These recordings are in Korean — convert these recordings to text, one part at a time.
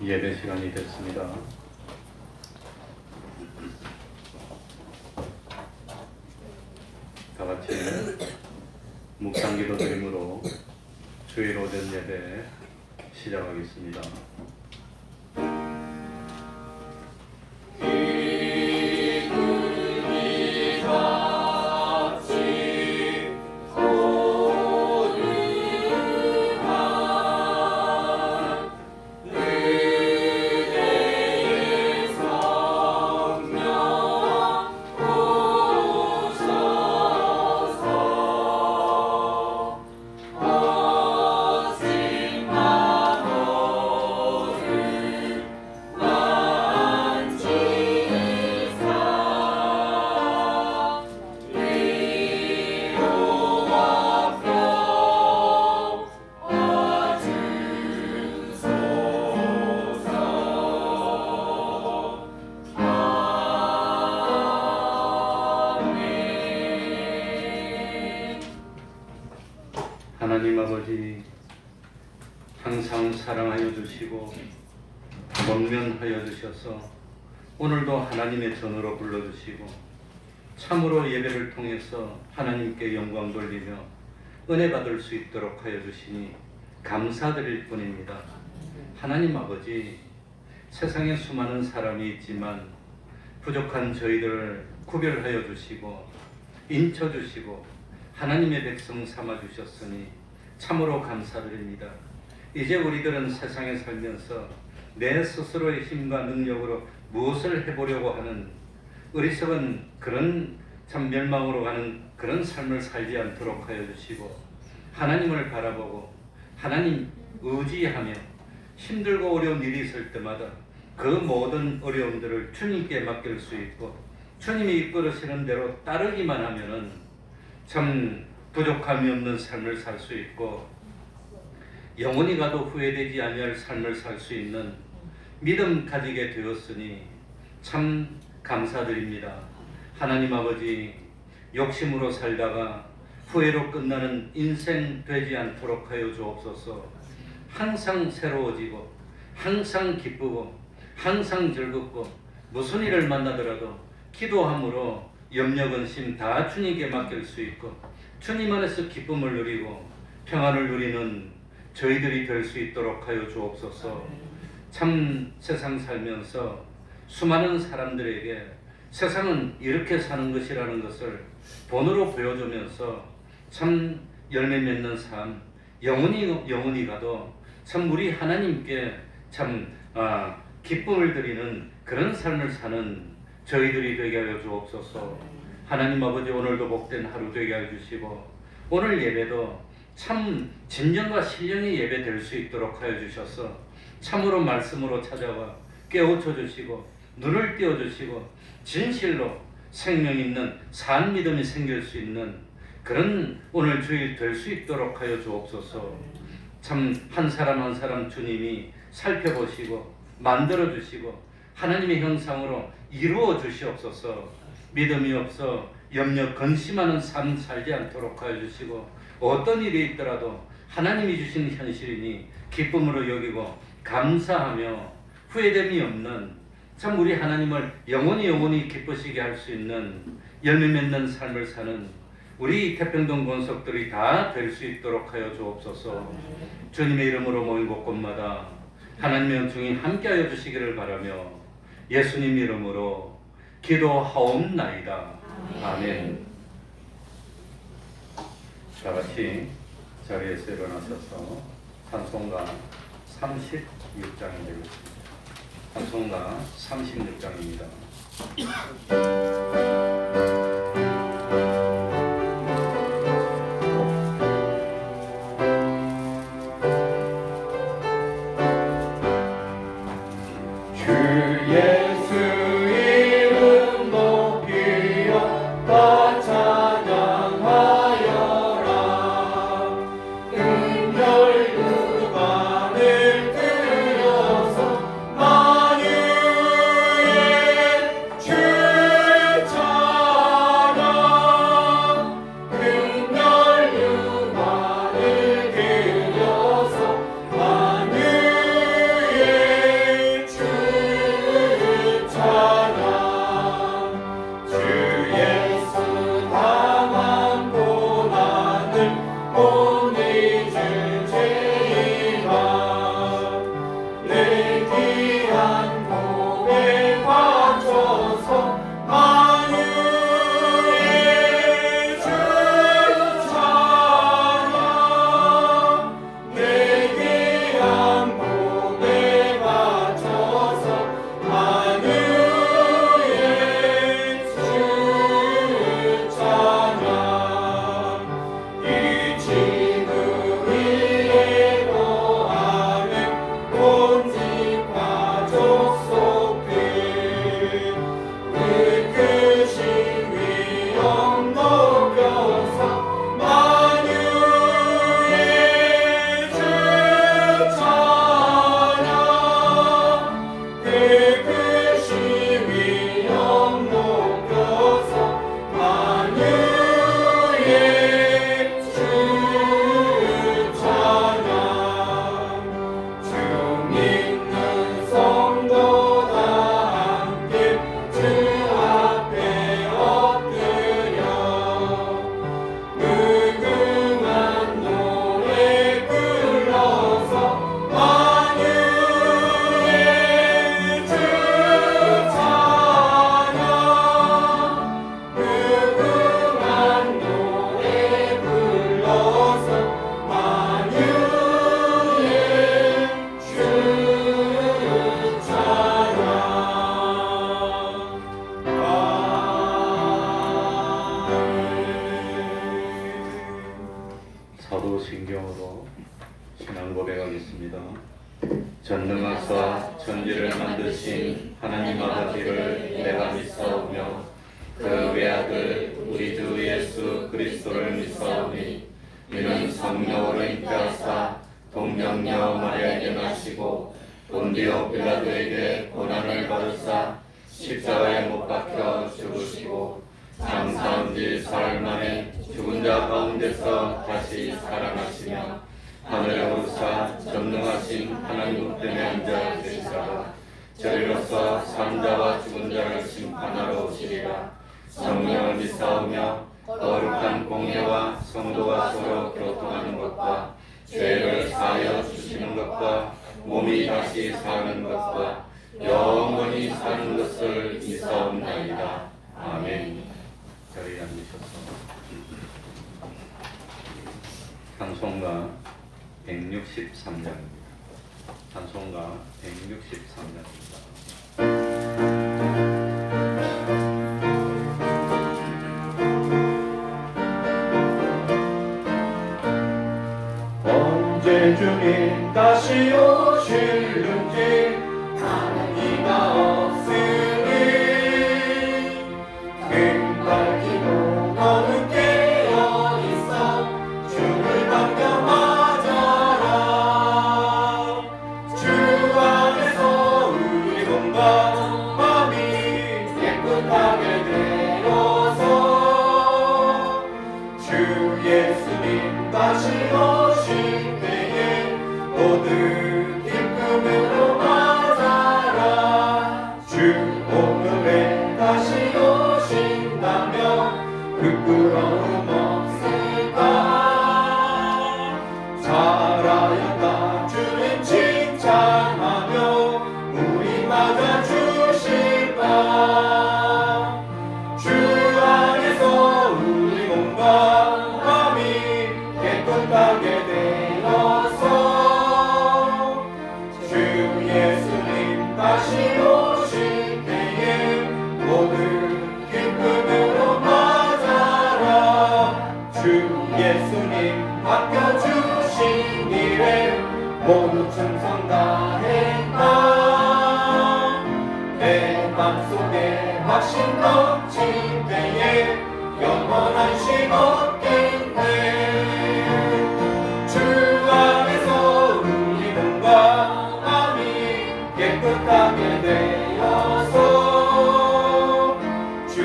예배 시간이 됐습니다. 다 같이 묵상기도 드림으로 주일 오전 예배 시작하겠습니다. 하나님 아버지, 항상 사랑하여 주시고 권면하여 주셔서 오늘도 하나님의 전으로 불러주시고 참으로 예배를 통해서 하나님께 영광 돌리며 은혜 받을 수 있도록 하여 주시니 감사드릴 뿐입니다. 하나님 아버지, 세상에 수많은 사람이 있지만 부족한 저희들을 구별하여 주시고 인쳐 주시고 하나님의 백성 삼아 주셨으니 참으로 감사드립니다. 이제 우리들은 세상에 살면서 내 스스로의 힘과 능력으로 무엇을 해보려고 하는 어리석은 그런 참 멸망으로 가는 그런 삶을 살지 않도록 하여 주시고 하나님을 바라보고 하나님 의지하며 힘들고 어려운 일이 있을 때마다 그 모든 어려움들을 주님께 맡길 수 있고 주님이 이끌으시는 대로 따르기만 하면은 참 부족함이 없는 삶을 살 수 있고 영원히 가도 후회되지 아니할 삶을 살 수 있는 믿음 가지게 되었으니 참 감사드립니다. 하나님 아버지, 욕심으로 살다가 후회로 끝나는 인생 되지 않도록 하여 주옵소서. 항상 새로워지고 항상 기쁘고 항상 즐겁고 무슨 일을 만나더라도 기도함으로 염려 근심 다 주님께 맡길 수 있고 주님 안에서 기쁨을 누리고 평안을 누리는 저희들이 될 수 있도록 하여 주옵소서. 참 세상 살면서 수많은 사람들에게 세상은 이렇게 사는 것이라는 것을 본으로 보여주면서 참 열매 맺는 삶, 영원히 가도 참 우리 하나님께 참 기쁨을 드리는 그런 삶을 사는 저희들이 되게 하여 주옵소서. 하나님 아버지, 오늘도 복된 하루 되게 하여 주시고 오늘 예배도 참 진정과 신령의 예배 될 수 있도록 하여 주셔서 참으로 말씀으로 찾아와 깨우쳐 주시고 눈을 띄워 주시고 진실로 생명 있는 산 믿음이 생길 수 있는 그런 오늘 주일 될 수 있도록 하여 주옵소서. 참 한 사람 한 사람 주님이 살펴보시고 만들어 주시고 하나님의 형상으로 이루어 주시옵소서. 믿음이 없어 염려 근심하는 삶 살지 않도록 하여 주시고 어떤 일이 있더라도 하나님이 주신 현실이니 기쁨으로 여기고 감사하며 후회됨이 없는 참 우리 하나님을 영원히 기쁘시게 할 수 있는 열매 맺는 삶을 사는 우리 태평동 권속들이 다 될 수 있도록 하여 주옵소서. 주님의 이름으로 모인 곳곳마다 하나님의 은총이 함께하여 주시기를 바라며 예수님 이름으로 기도하옵나이다. 아멘. 다 같이 자리에서 일어나셔서 찬송가 36장이 되겠습니다. 찬송가 36장입니다. 주 전능하사 천지를 만드신 하나님 아버지를 내가 믿사오며 그 외아들 우리 주 예수 그리스도를 믿사오니 이는 성령으로 잉태하사 동정녀 마리아에게 나시고 본디오 빌라도에게 고난을 받으사 십자가에 못 박혀 죽으시고 장사한 지 사흘 만에 죽은 자 가운데서 다시 살아나시며 하늘에 오르사 전능하신 하나님 우편에 앉아 계시다가 저리로서 산 자와 죽은 자를 심판하러 오시리라. 성령을 믿사오며 거룩한 공예와 성도가 서로 교통하는 것과 죄를 사하여 주시는 것과 몸이 다시 사는 것과 영원히 사는 것을 믿사옵나이다. 아멘. 자리에 앉으셔서 찬송가 163장입니다. 찬송가 163장입니다. 언제 주님 다시 오실는지 나는 이가 없으니 금발기도 너는 깨어있어 주를 반겨 맞아라. 주 안에서 우리 몸과 마음이 깨끗하게 되어서 주 예수님 다시 오실 때에 모두 기쁨으로 맞아라. 주 오늘에 다시 오신다면 부끄러움 없을까. 잘하였다 주님 칭찬하며 우리 맞아주실까. 주 안에서 우리 몸과 마음이 깨끗하게 되어서 주 예수님 다시 오실 때에 모두 기쁨으로 맞아라. 주 예수님 맡겨주신 일에 모두 충성 다했다. 내 맘속에 확신 넘칠 때에 영원한 쉼 얻겠네. 주 안에서 우리 몸과 마음이 깨끗하게 되어서 주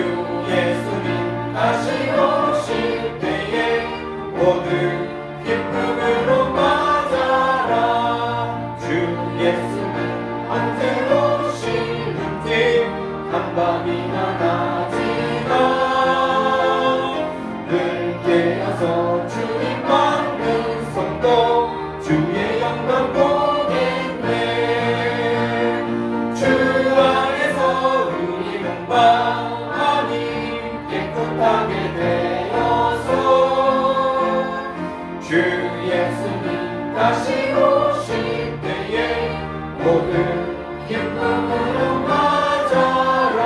예수님 다시 오실 때에 모두 기쁨으로 맞아라. 주 예수님 언제 오실는지 한밤이나 낮이나 늘 깨어서 주님 받는 성도 주의 영광 보겠네. 주 안에서 우리 몸과 마음이 깨끗하게 되어서 주 예수님 다시 오실 때에 모두 기쁨으로 맞아라.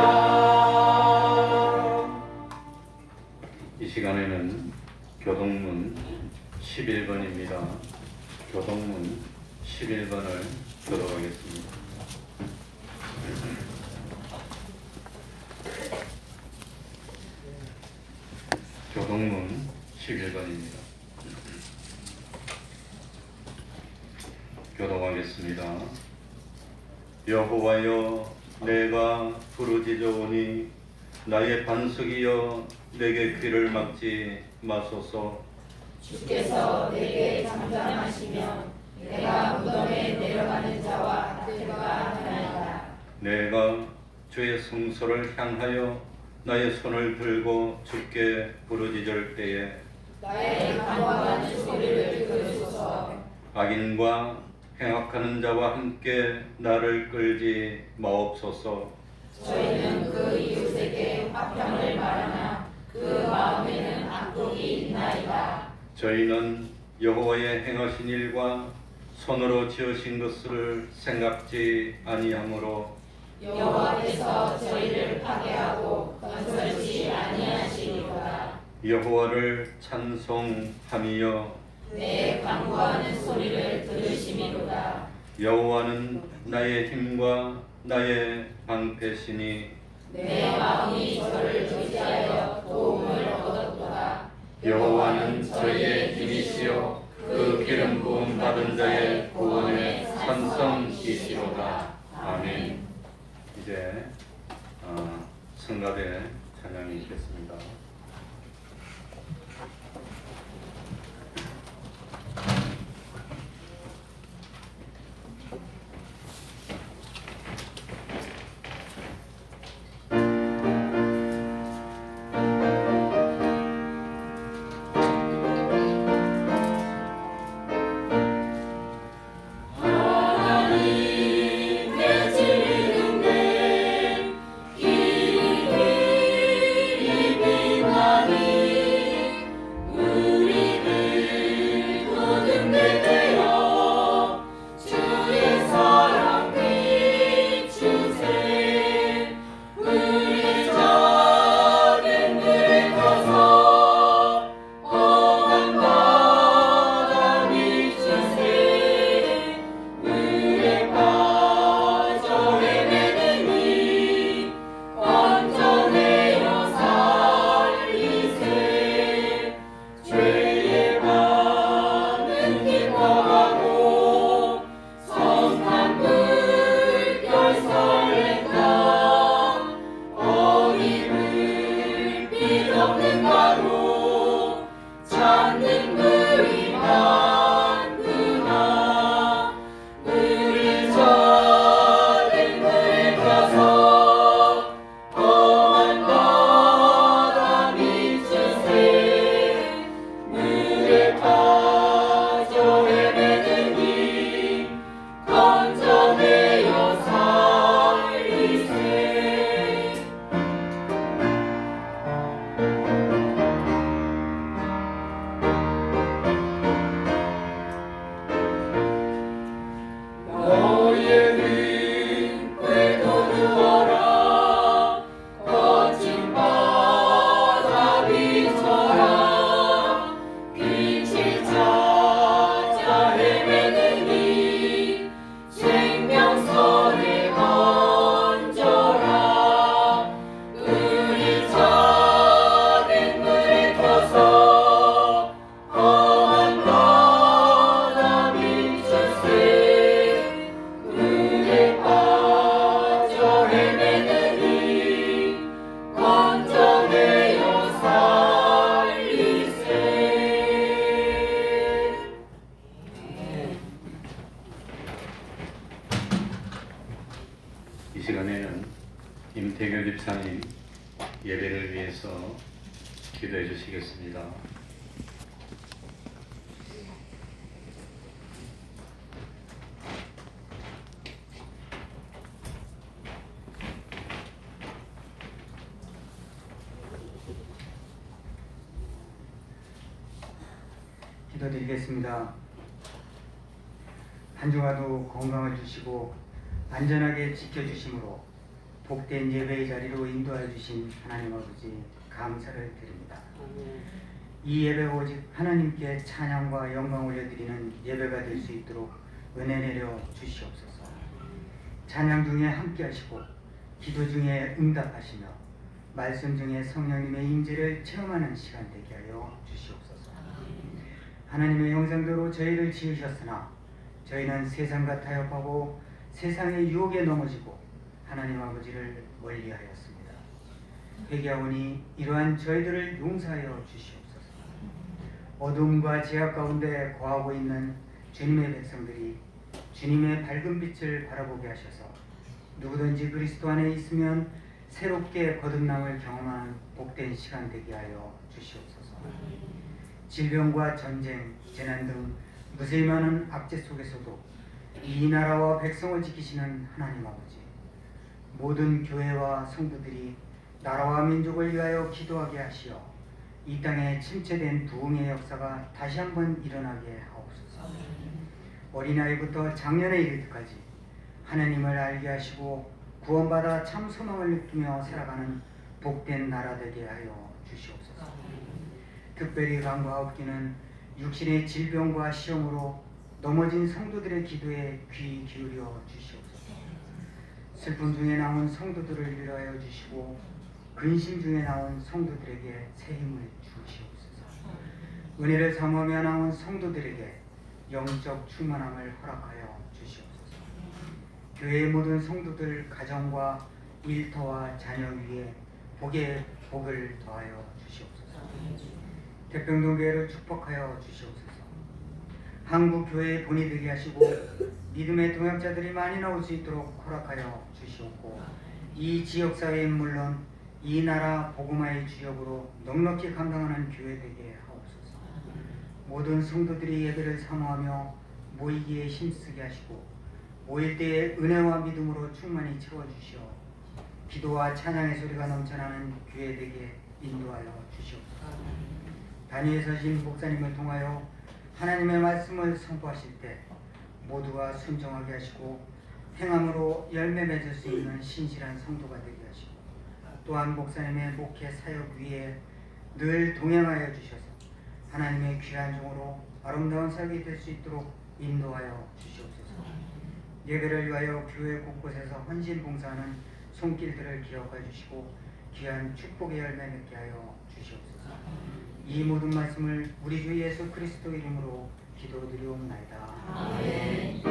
이 시간에는 교동문 11번입니다. 교동문 11번을 교독하겠습니다. 교동문 11번입니다. 교독하겠습니다. 여호와여 내가 부르짖어오니 나의 반석이여 내게 귀를 막지 마소서. 주께서 내게 잠잠하시며 내가 무덤에 내려가는 자와 들과 하나이다. 내가 주의 성소를 향하여 나의 손을 들고 주께 부르짖을 때에 나의 간구하는 소리를 들으소서. 악인과 행악하는 자와 함께 나를 끌지 마옵소서. 저희는 그 이웃에게 화평을 말하나 그 마음에는 악독이 있나이다. 저희는 여호와의 행하신 일과 손으로 지으신 것을 생각지 아니하므로 여호와께서 저희를 파괴하고 건설치 아니하시리로다. 여호와를 찬송하며 내 간구하는 소리를 들으심이로다. 여호와는 나의 힘과 나의 방패시니 내 마음이 저를 의지하여 도움을 얻었도다. 여호와는 저희의 힘이시요 그 기름 부음 받은 자의 구원의 산성이시로다. 아멘. 이제 성가대 찬양이 있겠습니다. 이 시간에는 임태결 집사님 예배를 위해서 기도해 주시겠습니다. 기도드리겠습니다. 한 주간도 건강을 주시고 안전하게 지켜주심으로 복된 예배의 자리로 인도해 주신 하나님 아버지 감사를 드립니다. 이 예배가 오직 하나님께 찬양과 영광 올려드리는 예배가 될 수 있도록 은혜 내려 주시옵소서. 찬양 중에 함께 하시고 기도 중에 응답하시며 말씀 중에 성령님의 임재를 체험하는 시간 되게 하여 주시옵소서. 하나님의 형상대로 저희를 지으셨으나 저희는 세상과 타협하고 세상의 유혹에 넘어지고 하나님 아버지를 멀리하였습니다. 회개하오니 이러한 저희들을 용서하여 주시옵소서. 어둠과 죄악 가운데 거하고 있는 주님의 백성들이 주님의 밝은 빛을 바라보게 하셔서 누구든지 그리스도 안에 있으면 새롭게 거듭남을 경험하는 복된 시간 되게 하여 주시옵소서. 질병과 전쟁, 재난 등 무수히 많은 악재 속에서도 이 나라와 백성을 지키시는 하나님 아버지, 모든 교회와 성도들이 나라와 민족을 위하여 기도하게 하시어 이 땅에 침체된 부흥의 역사가 다시 한번 일어나게 하옵소서. 어린아이부터 장년에 이를 때까지 하나님을 알게 하시고 구원받아 참 소망을 느끼며 살아가는 복된 나라 되게 하여 주시옵소서. 특별히 간과하옵기는 육신의 질병과 시험으로 넘어진 성도들의 기도에 귀 기울여 주시옵소서. 슬픔 중에 나온 성도들을 위로하여 주시고 근심 중에 나온 성도들에게 새 힘을 주시옵소서. 은혜를 삼으며 나온 성도들에게 영적 충만함을 허락하여 주시옵소서. 교회의 모든 성도들 가정과 일터와 자녀 위에 복의 복을 더하여 주시옵소서. 태평동교회를 축복하여 주시옵소서. 한국 교회의 본이 되게 하시고 믿음의 동역자들이 많이 나올 수 있도록 허락하여 주시옵고 이 지역사회인 물론 이 나라 복음화의 주역으로 넉넉히 감당하는 교회 되게 하옵소서. 모든 성도들이 예배를 사모하며 모이기에 힘쓰게 하시고 모일 때에 은혜와 믿음으로 충만히 채워주시어 기도와 찬양의 소리가 넘쳐나는 교회 되게 인도하여 주시옵소서. 단위에 서신 목사님을 통하여 하나님의 말씀을 선포하실 때 모두가 순종하게 하시고 행함으로 열매 맺을 수 있는 신실한 성도가 되게 하시고 또한 목사님의 목회 사역 위에 늘 동행하여 주셔서 하나님의 귀한 종으로 아름다운 사역이 될 수 있도록 인도하여 주시옵소서. 예배를 위하여 교회 곳곳에서 헌신 봉사하는 손길들을 기억해 주시고 귀한 축복의 열매 맺게 하여 주시옵소서. 이 모든 말씀을 우리 주 예수 그리스도 이름으로 기도드리옵나이다. 아멘.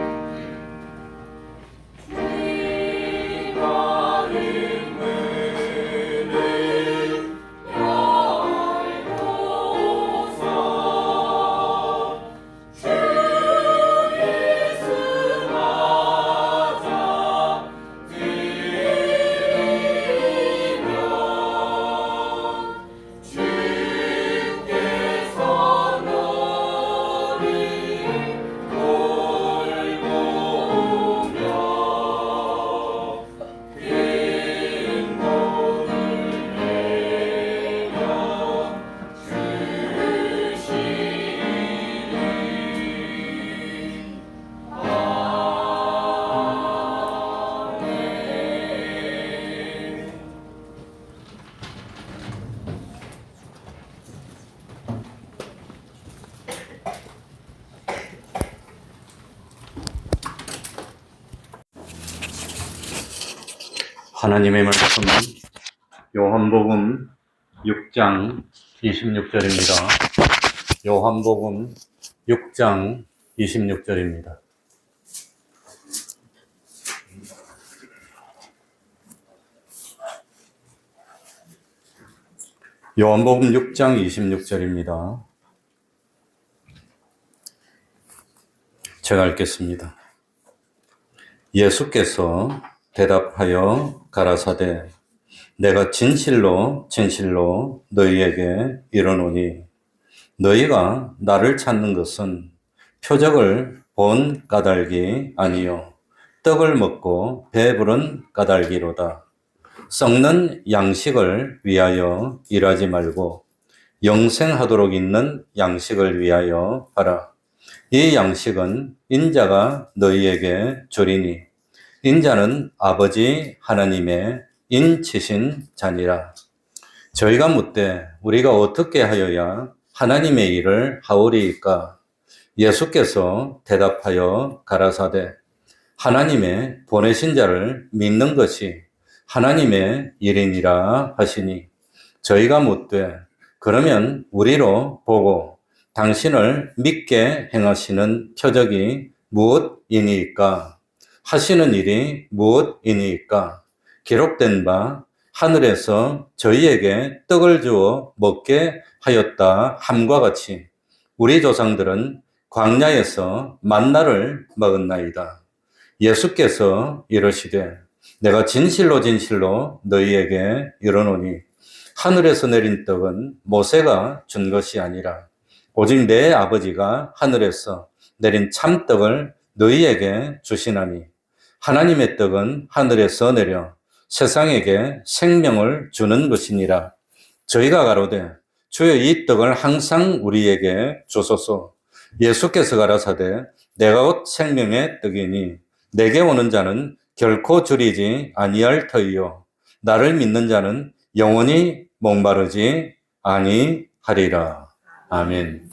하나님의 말씀 요한복음 6장 26절입니다. 요한복음 6장 26절입니다. 요한복음 6장 26절입니다. 제가 읽겠습니다. 예수께서 대답하여 가라사대 내가 진실로 진실로 너희에게 이르노니 너희가 나를 찾는 것은 표적을 본 까닭이 아니요 떡을 먹고 배부른 까닭이로다. 썩는 양식을 위하여 일하지 말고 영생하도록 있는 양식을 위하여 하라. 이 양식은 인자가 너희에게 주리니 인자는 아버지 하나님의 인치신 자니라. 저희가 묻되 우리가 어떻게 하여야 하나님의 일을 하오리이까? 예수께서 대답하여 가라사대 하나님의 보내신 자를 믿는 것이 하나님의 일이니라 하시니 저희가 묻되 그러면 우리로 보고 당신을 믿게 행하시는 표적이 무엇이니까? 하시는 일이 무엇이니까? 기록된 바 하늘에서 저희에게 떡을 주어 먹게 하였다 함과 같이 우리 조상들은 광야에서 만나를 먹었나이다. 예수께서 이르시되 내가 진실로 진실로 너희에게 이르노니 하늘에서 내린 떡은 모세가 준 것이 아니라 오직 내 아버지가 하늘에서 내린 참떡을 너희에게 주시나니 하나님의 떡은 하늘에서 내려 세상에게 생명을 주는 것이니라. 저희가 가로되 주여 이 떡을 항상 우리에게 주소서. 예수께서 가라사대 내가 곧 생명의 떡이니 내게 오는 자는 결코 줄이지 아니할 터이요 나를 믿는 자는 영원히 목마르지 아니하리라. 아멘.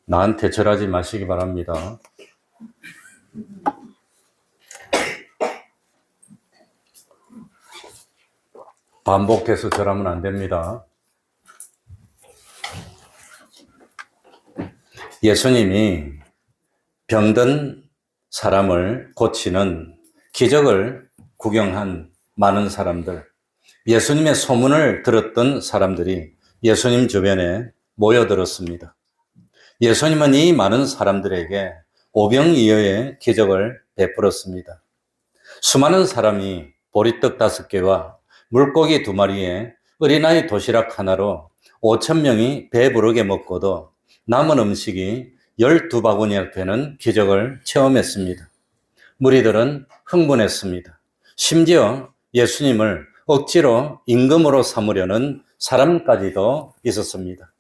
나한테 절하지 마시기 바랍니다. 반복해서 절하면 안 됩니다. 예수님이 병든 사람을 고치는 기적을 구경한 많은 사람들, 예수님의 소문을 들었던 사람들이 예수님 주변에 모여들었습니다. 예수님은 이 많은 사람들에게 오병이어의 기적을 베풀었습니다. 수많은 사람이 보리떡 5개와 물고기 2마리에 어린아이 도시락 하나로 5,000명이 배부르게 먹고도 남은 음식이 12바구니나 되는 기적을 체험했습니다. 무리들은 흥분했습니다. 심지어 예수님을 억지로 임금으로 삼으려는 사람까지도 있었습니다.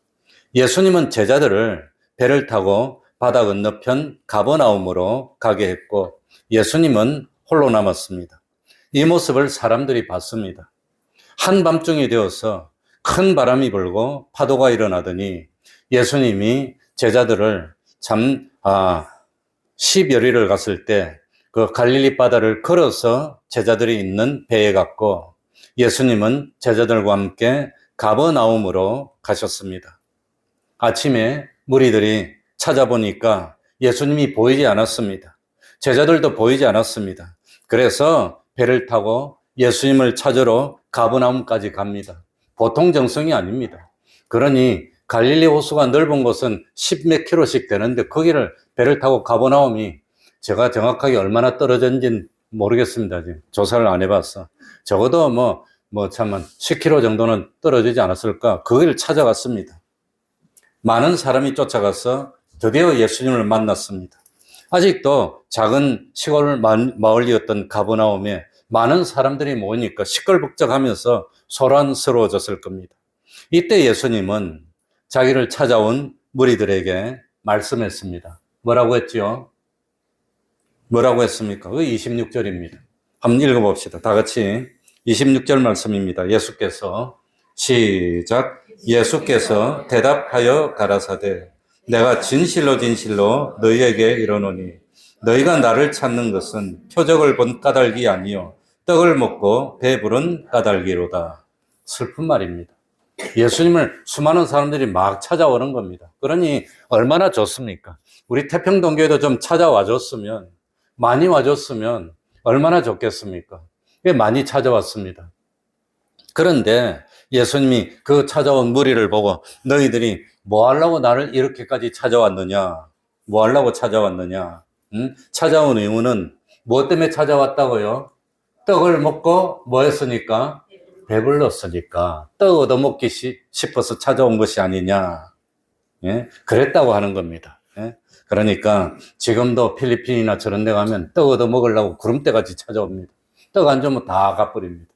예수님은 제자들을 배를 타고 바다 건너편 가버나움으로 가게 했고 예수님은 홀로 남았습니다. 이 모습을 사람들이 봤습니다. 한밤중이 되어서 큰 바람이 불고 파도가 일어나더니 예수님이 제자들을 10여리를 갔을 때 그 갈릴리 바다를 걸어서 제자들이 있는 배에 갔고 예수님은 제자들과 함께 가버나움으로 가셨습니다. 아침에 무리들이 찾아보니까 예수님이 보이지 않았습니다. 제자들도 보이지 않았습니다. 그래서 배를 타고 예수님을 찾으러 가버나움까지 갑니다. 보통 정성이 아닙니다. 그러니 갈릴리 호수가 넓은 곳은 10몇 킬로씩 되는데 거기를 배를 타고 가버나움이 제가 정확하게 얼마나 떨어졌는지는 모르겠습니다. 지금 조사를 안 해봤어. 적어도 참만 10킬로 정도는 떨어지지 않았을까. 거기를 찾아갔습니다. 많은 사람이 쫓아가서 드디어 예수님을 만났습니다. 아직도 작은 시골 마을이었던 가버나움에 많은 사람들이 모이니까 시끌벅적하면서 소란스러워졌을 겁니다. 이때 예수님은 자기를 찾아온 무리들에게 말씀했습니다. 뭐라고 했지요? 뭐라고 했습니까? 그 26절입니다. 한번 읽어봅시다. 다 같이 26절 말씀입니다. 예수께서 시작. 예수께서 대답하여 가라사대 내가 진실로 진실로 너희에게 이르노니 너희가 나를 찾는 것은 표적을 본 까닭이 아니요 떡을 먹고 배부른 까닭이로다. 슬픈 말입니다. 예수님을 수많은 사람들이 막 찾아오는 겁니다. 그러니 얼마나 좋습니까? 우리 태평동교회도 좀 찾아와 줬으면, 많이 와줬으면 얼마나 좋겠습니까? 많이 찾아왔습니다. 그런데 예수님이 그 찾아온 무리를 보고 너희들이 뭐 하려고 나를 이렇게까지 찾아왔느냐? 뭐 하려고 찾아왔느냐? 찾아온 이유는 뭐 때문에 찾아왔다고요? 떡을 먹고 뭐 했으니까? 배불렀으니까 떡 얻어먹기 싶어서 찾아온 것이 아니냐. 예? 그랬다고 하는 겁니다. 예? 그러니까 지금도 필리핀이나 저런 데 가면 떡 얻어먹으려고 구름대같이 찾아옵니다. 떡 안 주면 다 가버립니다.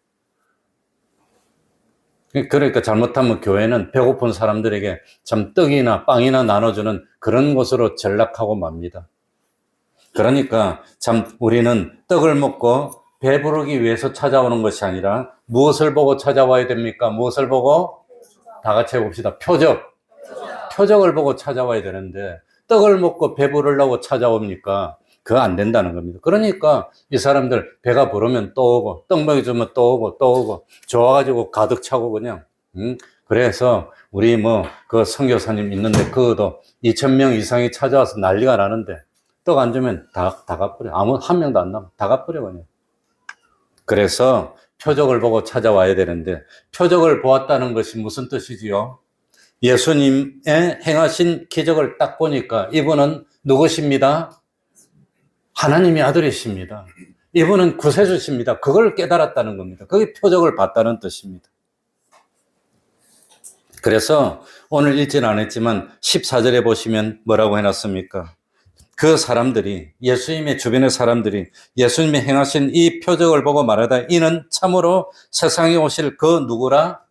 그러니까 잘못하면 교회는 배고픈 사람들에게 참 떡이나 빵이나 나눠주는 그런 곳으로 전락하고 맙니다. 그러니까 참 우리는 떡을 먹고 배부르기 위해서 찾아오는 것이 아니라 무엇을 보고 찾아와야 됩니까? 무엇을 보고? 다 같이 해봅시다. 표적. 표적을 보고 찾아와야 되는데 떡을 먹고 배부르려고 찾아옵니까? 그거 안 된다는 겁니다. 그러니까 이 사람들 배가 부르면 또 오고 떡 먹여주면 또 오고 또 오고 좋아가지고 가득 차고 그냥 그래서 우리 그 선교사님 있는데 그것도 2,000명 이상이 찾아와서 난리가 나는데 떡 안 주면 다 가버려. 아무 한 명도 안 남아. 다 가버려 그냥. 그래서 표적을 보고 찾아와야 되는데 표적을 보았다는 것이 무슨 뜻이지요? 예수님의 행하신 기적을 딱 보니까 이분은 누구십니다? 하나님의 아들이십니다. 이분은 구세주십니다. 그걸 깨달았다는 겁니다. 그게 표적을 봤다는 뜻입니다. 그래서 오늘 읽지는 않았지만 14절에 보시면 뭐라고 해놨습니까? 그 사람들이 예수님의 주변의 사람들이 예수님이 행하신 이 표적을 보고 말하다 이는 참으로 세상에 오실 그 누구라?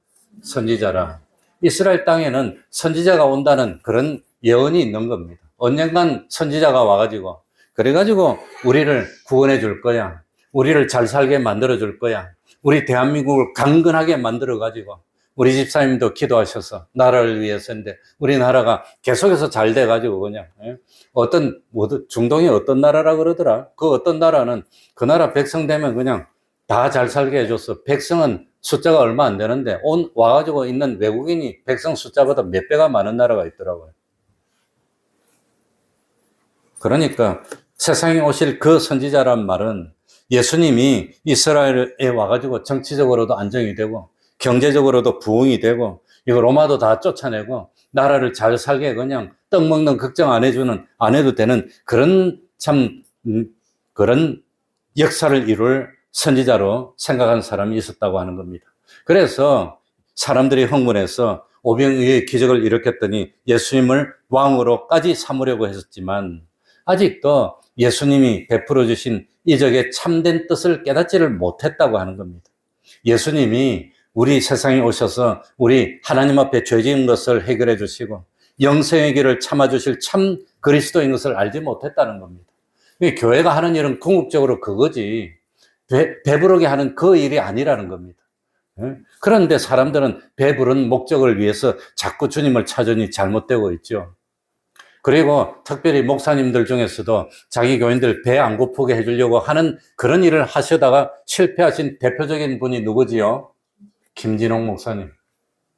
선지자라. 이스라엘 땅에는 선지자가 온다는 그런 예언이 있는 겁니다. 언젠간 선지자가 와가지고 그래가지고 우리를 구원해 줄 거야. 우리를 잘 살게 만들어 줄 거야. 우리 대한민국을 강건하게 만들어 가지고 우리 집사님도 기도하셔서 나라를 위해서인데 우리나라가 계속해서 잘 돼가지고 그냥 어떤 중동이 어떤 나라라 그러더라. 그 어떤 나라는 그 나라 백성 되면 그냥 다 잘 살게 해줬어. 백성은 숫자가 얼마 안 되는데 와가지고 있는 외국인이 백성 숫자보다 몇 배가 많은 나라가 있더라고요. 그러니까 세상에 오실 그 선지자란 말은 예수님이 이스라엘에 와가지고 정치적으로도 안정이 되고 경제적으로도 부흥이 되고 이거 로마도 다 쫓아내고 나라를 잘 살게 그냥 떡 먹는 걱정 안 해도 되는 그런 그런 역사를 이룰 선지자로 생각한 사람이 있었다고 하는 겁니다. 그래서 사람들이 흥분해서 오병이어의 기적을 일으켰더니 예수님을 왕으로까지 삼으려고 했었지만 아직도 예수님이 베풀어 주신 이적의 참된 뜻을 깨닫지를 못했다고 하는 겁니다. 예수님이 우리 세상에 오셔서 우리 하나님 앞에 죄 지은 것을 해결해 주시고 영생의 길을 참아 주실 참 그리스도인 것을 알지 못했다는 겁니다. 교회가 하는 일은 궁극적으로 그거지 배부르게 하는 그 일이 아니라는 겁니다. 그런데 사람들은 배부른 목적을 위해서 자꾸 주님을 찾으니 잘못되고 있죠. 그리고 특별히 목사님들 중에서도 자기 교인들 배 안 고프게 해주려고 하는 그런 일을 하시다가 실패하신 대표적인 분이 누구지요? 김진홍 목사님.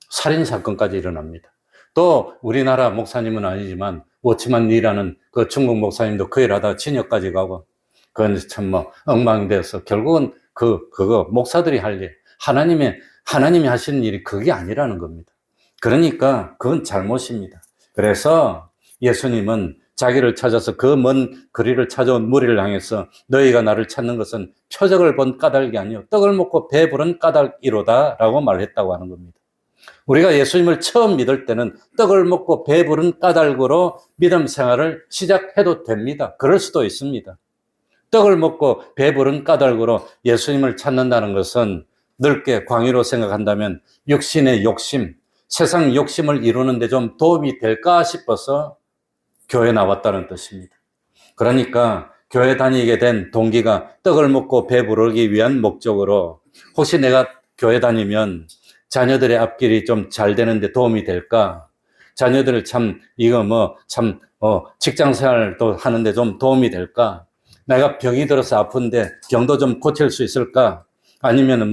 살인사건까지 일어납니다. 또 우리나라 목사님은 아니지만 워치만 리라는 그 중국 목사님도 그 일하다가 진역까지 가고 그건 참 엉망이 돼서 결국은 그거 목사들이 할 일, 하나님이 하시는 일이 그게 아니라는 겁니다. 그러니까 그건 잘못입니다. 그래서 예수님은 자기를 찾아서 그 먼 거리를 찾아온 무리를 향해서 너희가 나를 찾는 것은 표적을 본 까닭이 아니요 떡을 먹고 배부른 까닭이로다 라고 말했다고 하는 겁니다. 우리가 예수님을 처음 믿을 때는 떡을 먹고 배부른 까닭으로 믿음 생활을 시작해도 됩니다. 그럴 수도 있습니다. 떡을 먹고 배부른 까닭으로 예수님을 찾는다는 것은 넓게 광의로 생각한다면 육신의 욕심, 세상 욕심을 이루는 데 좀 도움이 될까 싶어서 교회 나왔다는 뜻입니다. 그러니까 교회 다니게 된 동기가 떡을 먹고 배부르기 위한 목적으로 혹시 내가 교회 다니면 자녀들의 앞길이 좀 잘 되는데 도움이 될까? 자녀들 직장 생활도 하는데 좀 도움이 될까? 내가 병이 들어서 아픈데 병도 좀 고칠 수 있을까? 아니면은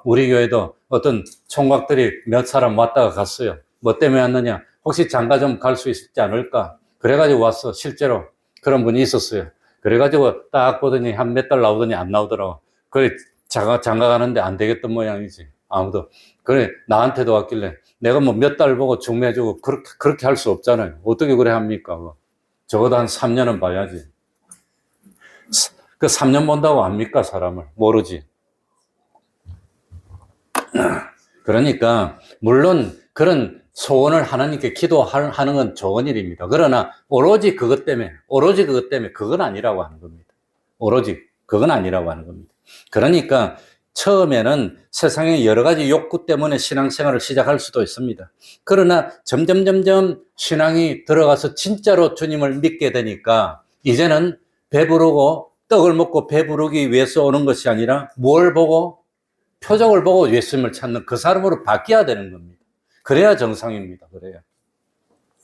우리 교회도 어떤 총각들이 몇 사람 왔다가 갔어요. 뭐 때문에 왔느냐? 혹시 장가 좀 갈 수 있지 않을까? 그래가지고 왔어. 실제로 그런 분이 있었어요. 그래가지고 딱 보더니 한 몇 달 나오더니 안 나오더라고. 그래, 장가 가는데 안 되겠던 모양이지. 아무도. 그래, 나한테도 왔길래 내가 몇 달 보고 중매주고 그렇게 할 수 없잖아요. 어떻게 그래 합니까? 적어도 한 3년은 봐야지. 그 3년 본다고 압니까? 사람을. 모르지. 그러니까, 물론 그런 소원을 하나님께 기도하는 건 좋은 일입니다. 그러나 오로지 그것 때문에 그건 아니라고 하는 겁니다. 오로지 그건 아니라고 하는 겁니다. 그러니까 처음에는 세상의 여러 가지 욕구 때문에 신앙생활을 시작할 수도 있습니다. 그러나 점점 신앙이 들어가서 진짜로 주님을 믿게 되니까 이제는 배부르고 떡을 먹고 배부르기 위해서 오는 것이 아니라 뭘 보고? 표적을 보고 예수님을 찾는 그 사람으로 바뀌어야 되는 겁니다. 그래야 정상입니다. 그래야.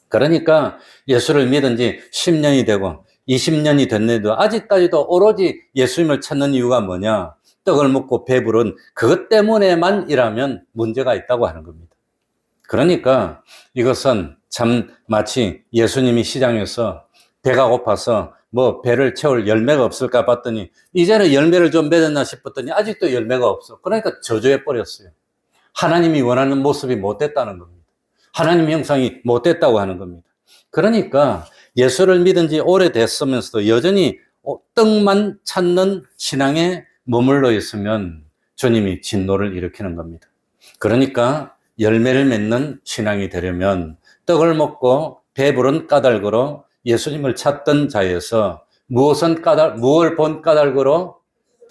그러니까 예수를 믿은 지 10년이 되고 20년이 됐는데도 아직까지도 오로지 예수님을 찾는 이유가 뭐냐? 떡을 먹고 배부른 그것 때문에만이라면 문제가 있다고 하는 겁니다. 그러니까 이것은 참 마치 예수님이 시장에서 배가 고파서 배를 채울 열매가 없을까 봤더니 이제는 열매를 좀 맺었나 싶었더니 아직도 열매가 없어. 그러니까 저주해 버렸어요. 하나님이 원하는 모습이 못 됐다는 겁니다. 하나님 형상이 못 됐다고 하는 겁니다. 그러니까 예수를 믿은 지 오래됐으면서도 여전히 떡만 찾는 신앙에 머물러 있으면 주님이 진노를 일으키는 겁니다. 그러니까 열매를 맺는 신앙이 되려면 떡을 먹고 배부른 까닭으로 예수님을 찾던 자에서 무엇을 본 까닭으로?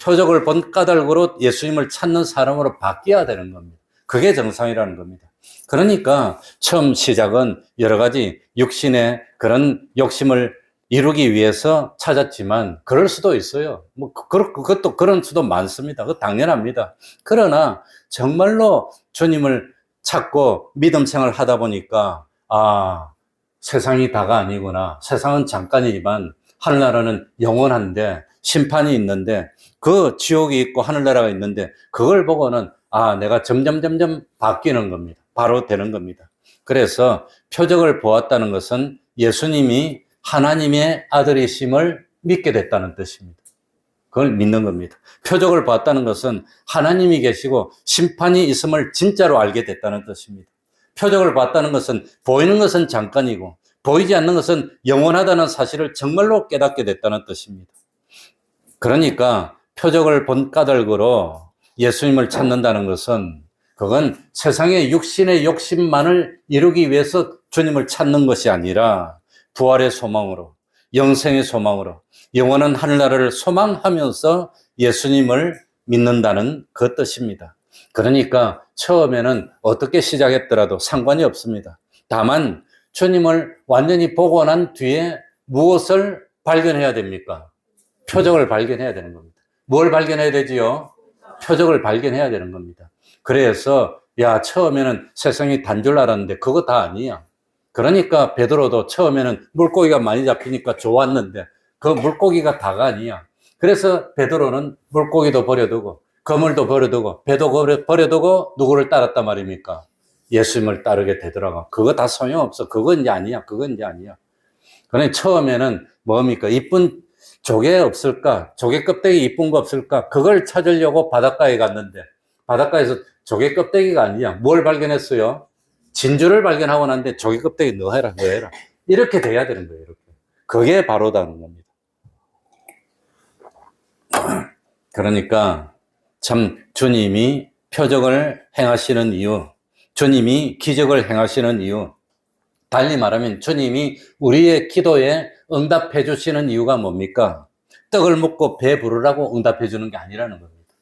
표적을 본 까닭으로 예수님을 찾는 사람으로 바뀌어야 되는 겁니다. 그게 정상이라는 겁니다. 그러니까 처음 시작은 여러 가지 육신의 그런 욕심을 이루기 위해서 찾았지만 그럴 수도 있어요. 뭐 그것도 그런 수도 많습니다. 그거 당연합니다. 그러나 정말로 주님을 찾고 믿음 생활을 하다 보니까 세상이 다가 아니구나. 세상은 잠깐이지만 하늘나라는 영원한데 심판이 있는데 그 지옥이 있고 하늘나라가 있는데 그걸 보고는 내가 점점 바뀌는 겁니다. 바로 되는 겁니다. 그래서 표적을 보았다는 것은 예수님이 하나님의 아들이심을 믿게 됐다는 뜻입니다. 그걸 믿는 겁니다. 표적을 봤다는 것은 하나님이 계시고 심판이 있음을 진짜로 알게 됐다는 뜻입니다. 표적을 봤다는 것은 보이는 것은 잠깐이고 보이지 않는 것은 영원하다는 사실을 정말로 깨닫게 됐다는 뜻입니다. 그러니까 표적을 본 까닭으로 예수님을 찾는다는 것은 그건 세상의 육신의 욕심만을 이루기 위해서 주님을 찾는 것이 아니라 부활의 소망으로, 영생의 소망으로, 영원한 하늘나라를 소망하면서 예수님을 믿는다는 그 뜻입니다. 그러니까 처음에는 어떻게 시작했더라도 상관이 없습니다. 다만 주님을 완전히 보고 난 뒤에 무엇을 발견해야 됩니까? 표적을 발견해야 되는 겁니다. 뭘 발견해야 되지요? 표적을 발견해야 되는 겁니다. 그래서 처음에는 세상이 단 줄 알았는데 그거 다 아니야. 그러니까 베드로도 처음에는 물고기가 많이 잡히니까 좋았는데 그 물고기가 다가 아니야. 그래서 베드로는 물고기도 버려두고 그물도 버려두고 배도 버려두고 누구를 따랐단 말입니까? 예수님을 따르게 되더라고. 그거 다 소용없어. 그건 이제 아니야. 그건 이제 아니야. 그러니 처음에는 뭡니까? 이쁜 조개 없을까? 조개 껍데기 이쁜 거 없을까? 그걸 찾으려고 바닷가에 갔는데 바닷가에서 조개 껍데기가 아니야. 뭘 발견했어요? 진주를 발견하고 났는데 조개 껍데기 너 해라. 이렇게 돼야 되는 거예요. 이렇게. 그게 바로다는 겁니다. 그러니까 참 주님이 표적을 행하시는 이유, 주님이 기적을 행하시는 이유, 달리 말하면 주님이 우리의 기도에 응답해 주시는 이유가 뭡니까? 떡을 먹고 배 부르라고 응답해 주는 게 아니라는 겁니다.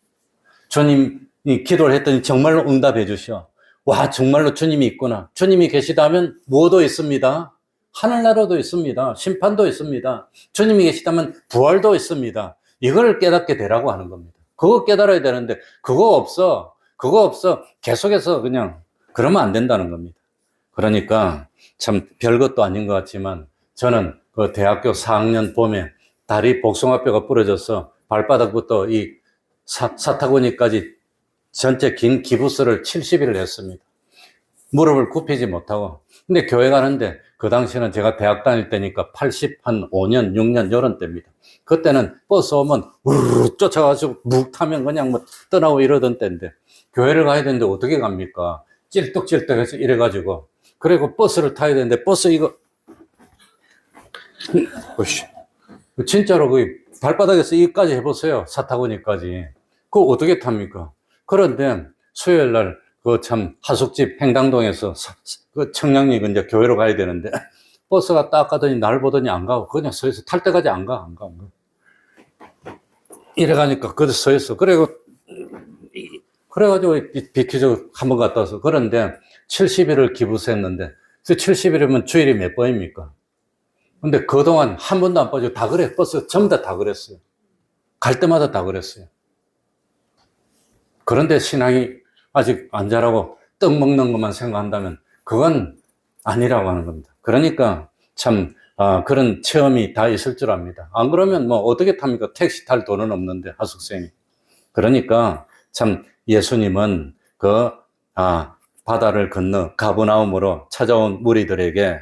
주님이 기도를 했더니 정말로 응답해 주셔. 와, 정말로 주님이 있구나. 주님이 계시다면 뭐도 있습니다. 하늘나라도 있습니다. 심판도 있습니다. 주님이 계시다면 부활도 있습니다. 이걸 깨닫게 되라고 하는 겁니다. 그거 깨달아야 되는데 그거 없어. 계속해서 그냥 그러면 안 된다는 겁니다. 그러니까 참 별것도 아닌 것 같지만 저는 그 대학교 4학년 봄에 다리 복숭아뼈가 부러져서 발바닥부터 이 사타구니까지 전체 긴 기부스를 70일을 했습니다. 무릎을 굽히지 못하고. 근데 교회 가는데 그 당시에는 제가 대학 다닐 때니까 85년, 6년 이런 때입니다. 그때는 버스 오면 우르르 쫓아가지고 묵 타면 그냥 뭐 떠나고 이러던 때인데 교회를 가야 되는데 어떻게 갑니까? 찔떡찔떡해서 이래가지고 그리고 버스를 타야 되는데 버스 이거 진짜로 그 발바닥에서 이까지 해보세요. 사타구니까지. 그거 어떻게 탑니까? 그런데 수요일 날 그 참 하숙집 행당동에서 그 청량리 이제 교회로 가야 되는데 버스가 딱 가더니 날 보더니 안 가고 그냥 서 있어. 탈 때까지 안 가. 이래 가니까 그저 서 있어. 그래가지고 비키저 한번 갔다 와서 그런데 70일을 기부했는데 70일이면 주일이 몇 번입니까? 근데 그동안 한 번도 안 빠지고 다 그래. 버스 전부 다 그랬어요. 갈 때마다 다 그랬어요. 그런데 신앙이 아직 안 자라고 떡 먹는 것만 생각한다면 그건 아니라고 하는 겁니다. 그러니까 참 그런 체험이 다 있을 줄 압니다. 안 그러면 뭐 어떻게 탑니까? 택시 탈 돈은 없는데 하숙생이. 그러니까 참 예수님은 그 바다를 건너 가버나움으로 찾아온 무리들에게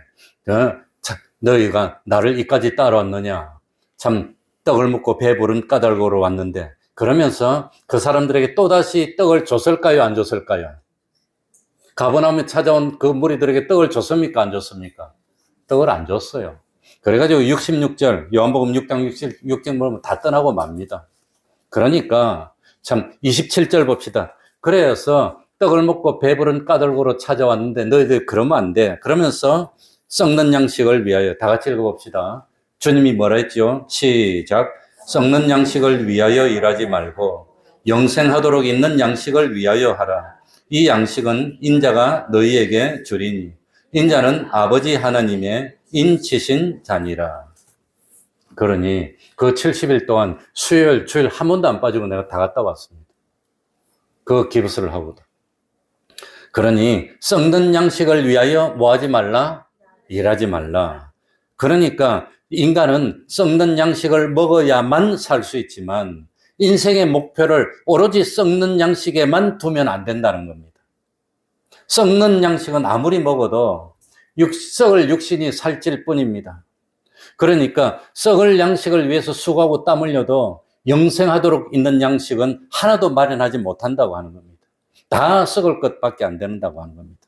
너희가 나를 이까지 따라왔느냐? 참 떡을 먹고 배부른 까닭으로 왔는데 그러면서 그 사람들에게 또다시 떡을 줬을까요? 안 줬을까요? 가버나움에 찾아온 그 무리들에게 떡을 줬습니까? 안 줬습니까? 떡을 안 줬어요. 그래가지고 66절 요한복음 6장 66절 보면 다 떠나고 맙니다. 그러니까 참 27절 봅시다. 그래서 떡을 먹고 배부른 까닭으로 찾아왔는데 너희들 그러면 안 돼. 그러면서 썩는 양식을 위하여 다 같이 읽어봅시다. 주님이 뭐라 했죠? 시작. 썩는 양식을 위하여 일하지 말고 영생하도록 있는 양식을 위하여 하라. 이 양식은 인자가 너희에게 주리니 인자는 아버지 하나님의 인치신 자니라. 그러니 그 70일 동안 수요일, 주일 한 번도 안 빠지고 내가 다 갔다 왔습니다. 그 기부스를 하고도. 그러니 썩는 양식을 위하여 뭐 하지 말라? 일하지 말라. 그러니까 인간은 썩는 양식을 먹어야만 살 수 있지만 인생의 목표를 오로지 썩는 양식에만 두면 안 된다는 겁니다. 썩는 양식은 아무리 먹어도 썩을 육신이 살찔 뿐입니다. 그러니까 썩을 양식을 위해서 수고하고 땀 흘려도 영생하도록 있는 양식은 하나도 마련하지 못한다고 하는 겁니다. 다 썩을 것밖에 안 된다고 하는 겁니다.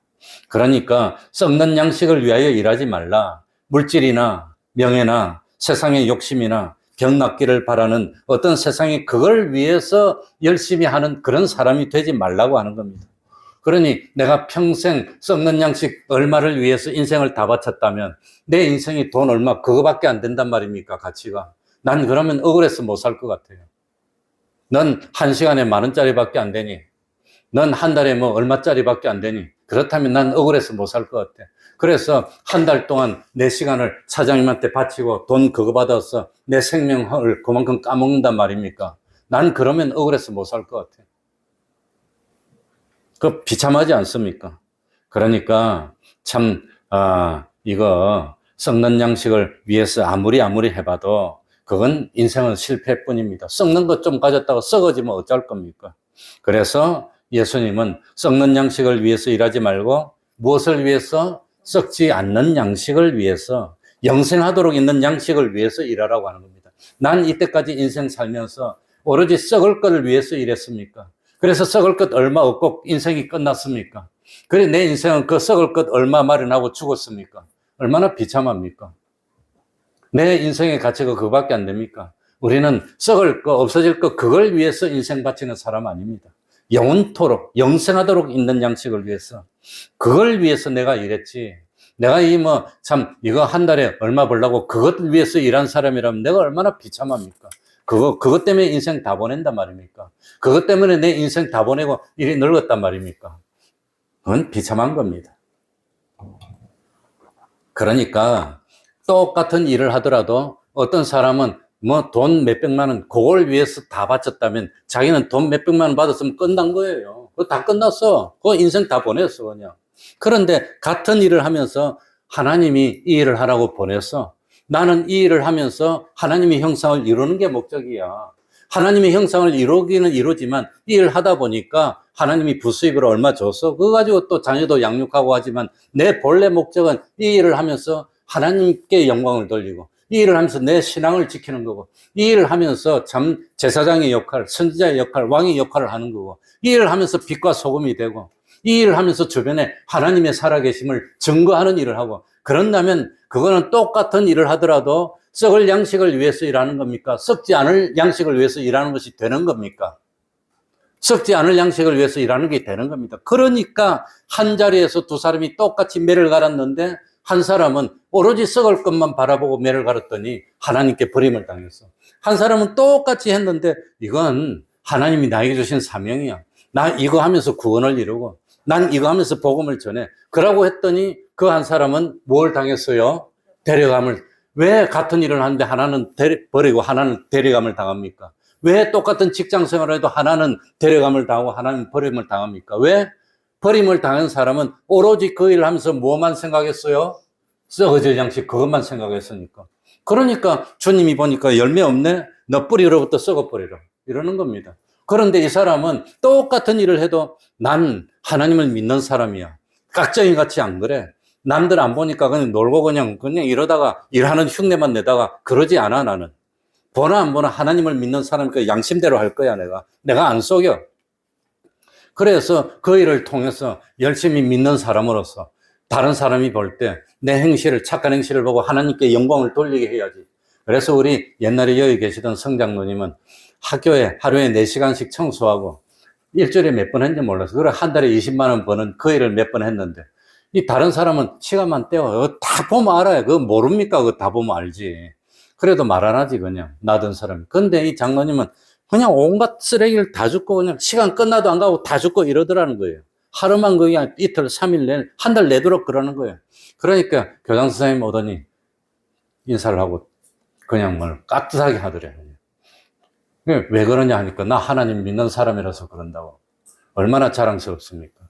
그러니까 썩는 양식을 위하여 일하지 말라. 물질이나 명예나 세상의 욕심이나 병 낫기를 바라는 어떤 세상이 그걸 위해서 열심히 하는 그런 사람이 되지 말라고 하는 겁니다. 그러니 내가 평생 썩는 양식 얼마를 위해서 인생을 다 바쳤다면 내 인생이 돈 얼마 그거밖에 안 된단 말입니까? 가치가. 난 그러면 억울해서 못 살 것 같아요. 넌 한 시간에 10,000원짜리밖에 안 되니? 넌 한 달에 뭐 얼마짜리밖에 안 되니? 그렇다면 난 억울해서 못 살 것 같아. 그래서 한 달 동안 내 시간을 사장님한테 바치고 돈 그거 받아서 내 생명을 그만큼 까먹는단 말입니까? 난 그러면 억울해서 못 살 것 같아. 그 비참하지 않습니까? 그러니까 참 이거 썩는 양식을 위해서 아무리 해봐도 그건 인생은 실패뿐입니다. 썩는 것 좀 가졌다가 썩어지면 어쩔 겁니까? 그래서 예수님은 썩는 양식을 위해서 일하지 말고 무엇을 위해서? 썩지 않는 양식을 위해서, 영생하도록 있는 양식을 위해서 일하라고 하는 겁니다. 난 이때까지 인생 살면서 오로지 썩을 것을 위해서 일했습니까? 그래서 썩을 것 얼마 없고 인생이 끝났습니까? 그래 내 인생은 그 썩을 것 얼마 마련하고 죽었습니까? 얼마나 비참합니까? 내 인생의 가치가 그거밖에 안 됩니까? 우리는 썩을 것, 없어질 것 그걸 위해서 인생 바치는 사람 아닙니다. 영원토록, 영생하도록 있는 양식을 위해서, 그걸 위해서 내가 일했지. 내가 이거 한 달에 얼마 벌라고 그것 위해서 일한 사람이라면 내가 얼마나 비참합니까? 그것 때문에 인생 다 보낸단 말입니까? 그것 때문에 내 인생 다 보내고 일이 늙었단 말입니까? 그건 비참한 겁니다. 그러니까 똑같은 일을 하더라도 어떤 사람은 돈 몇백만 원 그걸 위해서 다 바쳤다면 자기는 돈 몇백만 원 받았으면 끝난 거예요. 그거 다 끝났어. 그거 인생 다 보냈어 그냥. 그런데 같은 일을 하면서 하나님이 이 일을 하라고 보냈어. 나는 이 일을 하면서 하나님의 형상을 이루는 게 목적이야. 하나님의 형상을 이루기는 이루지만 이 일을 하다 보니까 하나님이 부수입으로 얼마 줬어. 그거 가지고 또 자녀도 양육하고 하지만 내 본래 목적은 이 일을 하면서 하나님께 영광을 돌리고 이 일을 하면서 내 신앙을 지키는 거고 이 일을 하면서 참 제사장의 역할, 선지자의 역할, 왕의 역할을 하는 거고 이 일을 하면서 빛과 소금이 되고 이 일을 하면서 주변에 하나님의 살아계심을 증거하는 일을 하고 그런다면 그거는 똑같은 일을 하더라도 썩을 양식을 위해서 일하는 겁니까? 썩지 않을 양식을 위해서 일하는 것이 되는 겁니까? 썩지 않을 양식을 위해서 일하는 게 되는 겁니다. 그러니까 한 자리에서 두 사람이 똑같이 매를 갈았는데 한 사람은 오로지 썩을 것만 바라보고 매를 갈았더니 하나님께 버림을 당했어. 한 사람은 똑같이 했는데 이건 하나님이 나에게 주신 사명이야. 나 이거 하면서 구원을 이루고 난 이거 하면서 복음을 전해. 그러고 했더니 그 한 사람은 뭘 당했어요? 데려감을. 왜 같은 일을 하는데 하나는 버리고 하나는 데려감을 당합니까? 왜 똑같은 직장 생활을 해도 하나는 데려감을 당하고 하나는 버림을 당합니까? 왜? 버림을 당한 사람은 오로지 그 일을 하면서 뭐만 생각했어요? 썩어질 양식 그것만 생각했으니까. 그러니까 주님이 보니까 열매 없네? 너 뿌리로부터 썩어버리라. 이러는 겁니다. 그런데 이 사람은 똑같은 일을 해도 난 하나님을 믿는 사람이야. 깍쟁이 같이 안 그래. 남들 안 보니까 그냥 놀고 그냥 이러다가 일하는 흉내만 내다가 그러지 않아 나는. 보나 안 보나 하나님을 믿는 사람이니까 양심대로 할 거야 내가 안 속여. 그래서 그 일을 통해서 열심히 믿는 사람으로서 다른 사람이 볼 때 내 행실을 착한 행실을 보고 하나님께 영광을 돌리게 해야지. 그래서 우리 옛날에 여기 계시던 성장로님은 학교에 하루에 4시간씩 청소하고 일주일에 몇 번 했는지 몰랐어. 그래 한 달에 20만 원 버는 그 일을 몇 번 했는데 이 다른 사람은 시간만 떼어 다 보면 알아요. 그거 모릅니까? 그거 다 보면 알지. 그래도 말 안 하지 그냥 놔둔 사람이. 근데 이 장로님은 그냥 온갖 쓰레기를 다 줍고 그냥 시간 끝나도 안 가고 다 줍고 이러더라는 거예요. 하루만 그게 이틀, 3일 내일, 한 달 내도록 그러는 거예요. 그러니까 교장 선생님 오더니 인사를 하고 그냥 뭘 깍듯하게 하더래. 왜 그러냐 하니까 나 하나님 믿는 사람이라서 그런다고. 얼마나 자랑스럽습니까?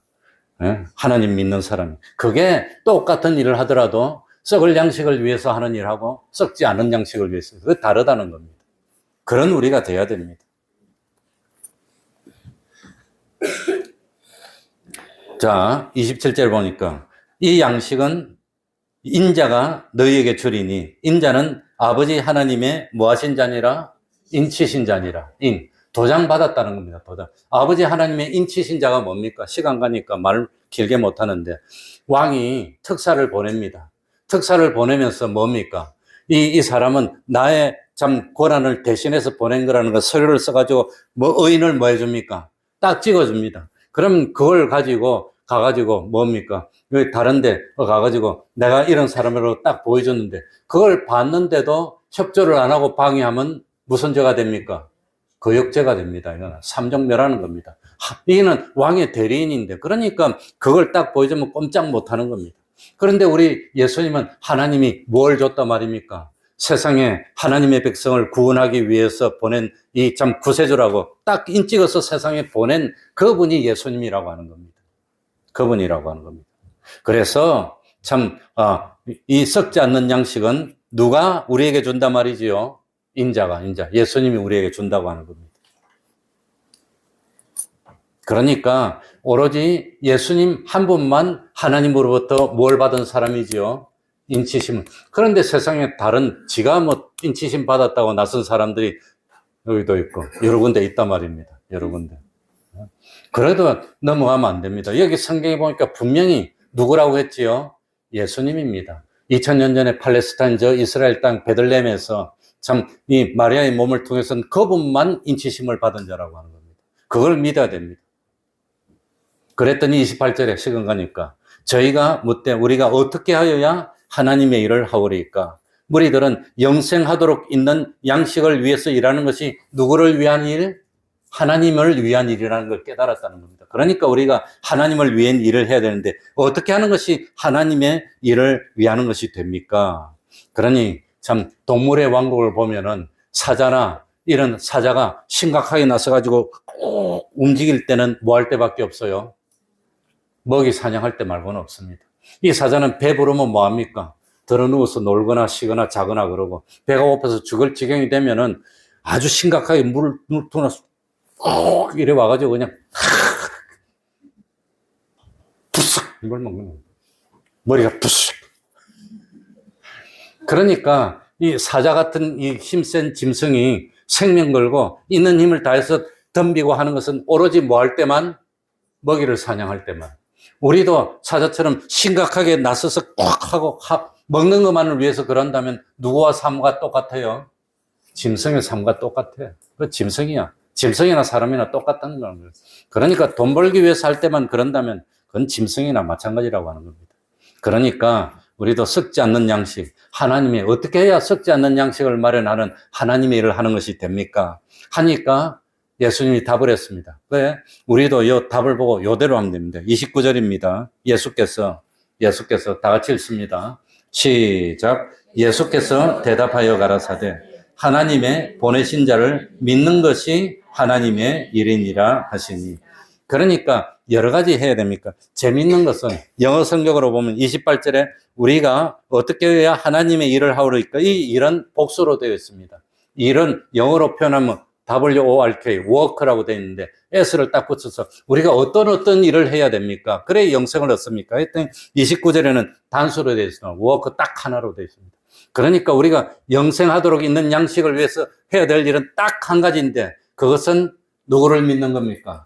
예? 하나님 믿는 사람이. 그게 똑같은 일을 하더라도 썩을 양식을 위해서 하는 일하고 썩지 않은 양식을 위해서. 그게 다르다는 겁니다. 그런 우리가 돼야 됩니다. 자, 27절 보니까 이 양식은 인자가 너희에게 주리니 인자는 아버지 하나님의 뭐하신 자니라? 인치신 자니라. 도장 받았다는 겁니다. 도장. 아버지 하나님의 인치신 자가 뭡니까? 시간 가니까 말 길게 못하는데 왕이 특사를 보냅니다. 특사를 보내면서 뭡니까? 이 사람은 나의 참 고난을 대신해서 보낸 거라는 거 서류를 써가지고 뭐 의인을 뭐 해줍니까? 딱 찍어줍니다. 그럼 그걸 가지고 가가지고 뭡니까? 다른데 가가지고 내가 이런 사람으로 딱 보여줬는데 그걸 봤는데도 협조를 안 하고 방해하면 무슨 죄가 됩니까? 거역죄가 됩니다. 이거는 삼정멸하는 겁니다. 이거는 왕의 대리인인데 그러니까 그걸 딱 보여주면 꼼짝 못하는 겁니다. 그런데 우리 예수님은 하나님이 뭘 줬단 말입니까? 세상에 하나님의 백성을 구원하기 위해서 보낸 이 참 구세주라고 딱 인찍어서 세상에 보낸 그분이 예수님이라고 하는 겁니다. 그분이라고 하는 겁니다. 그래서 참 이 썩지 않는 양식은 누가 우리에게 준단 말이지요? 인자. 예수님이 우리에게 준다고 하는 겁니다. 그러니까 오로지 예수님 한 분만 하나님으로부터 뭘 받은 사람이지요? 인치심. 그런데 세상에 다른 지가 뭐 인치심 받았다고 나선 사람들이 여기도 있고 여러 군데 있단 말입니다. 여러 군데. 그래도 넘어가면 안 됩니다. 여기 성경에 보니까 분명히 누구라고 했지요? 예수님입니다. 2000년 전에 팔레스타인 저 이스라엘 땅 베들레헴에서 참 이 마리아의 몸을 통해서는 그분만 인치심을 받은 자라고 하는 겁니다. 그걸 믿어야 됩니다. 그랬더니 28절에 시간 가니까 저희가 묻되 우리가 어떻게 하여야 하나님의 일을 하오리까? 무리들은 영생하도록 있는 양식을 위해서 일하는 것이 누구를 위한 일? 하나님을 위한 일이라는 걸 깨달았다는 겁니다. 그러니까 우리가 하나님을 위한 일을 해야 되는데 어떻게 하는 것이 하나님의 일을 위하는 것이 됩니까? 그러니 참 동물의 왕국을 보면은 사자나 이런 사자가 심각하게 나서가지고 꼭 움직일 때는 뭐 할 때밖에 없어요? 먹이 사냥할 때 말고는 없습니다. 이 사자는 배부르면 뭐 합니까? 들어 누워서 놀거나 쉬거나 자거나 그러고 배가 고파서 죽을 지경이 되면은 아주 심각하게 물을 두어서 꼭 이래 와가지고 그냥 부스 이걸 먹는 거예요. 머리가 부스. 그러니까 이 사자 같은 이 힘센 짐승이 생명 걸고 있는 힘을 다해서 덤비고 하는 것은 오로지 뭐 할 때만? 먹이를 사냥할 때만. 우리도 사자처럼 심각하게 나서서 꽉 하고 먹는 것만을 위해서 그런다면 누구와 삶과 똑같아요? 짐승의 삶과 똑같아요. 그 짐승이야. 짐승이나 사람이나 똑같다는 거예요. 그러니까 돈 벌기 위해서 할 때만 그런다면 그건 짐승이나 마찬가지라고 하는 겁니다. 그러니까 우리도 썩지 않는 양식, 하나님이 어떻게 해야 썩지 않는 양식을 마련하는 하나님의 일을 하는 것이 됩니까? 하니까 예수님이 답을 했습니다. 왜? 우리도 이 답을 보고 이대로 하면 됩니다. 29절입니다. 예수께서 다 같이 읽습니다. 시작. 예수께서 대답하여 가라사대 하나님의 보내신 자를 믿는 것이 하나님의 일이니라 하시니. 그러니까 여러 가지 해야 됩니까? 재밌는 것은 영어 성경으로 보면 28절에 우리가 어떻게 해야 하나님의 일을 하오리까? 이 일은 복수로 되어 있습니다. 일은 영어로 표현하면 WORK, work라고 되어 있는데 S를 딱 붙여서 우리가 어떤 일을 해야 됩니까? 그래 영생을 얻습니까? 했더니 29절에는 단수로 되어 있습니다. work 딱 하나로 되어 있습니다. 그러니까 우리가 영생하도록 있는 양식을 위해서 해야 될 일은 딱 한 가지인데 그것은 누구를 믿는 겁니까?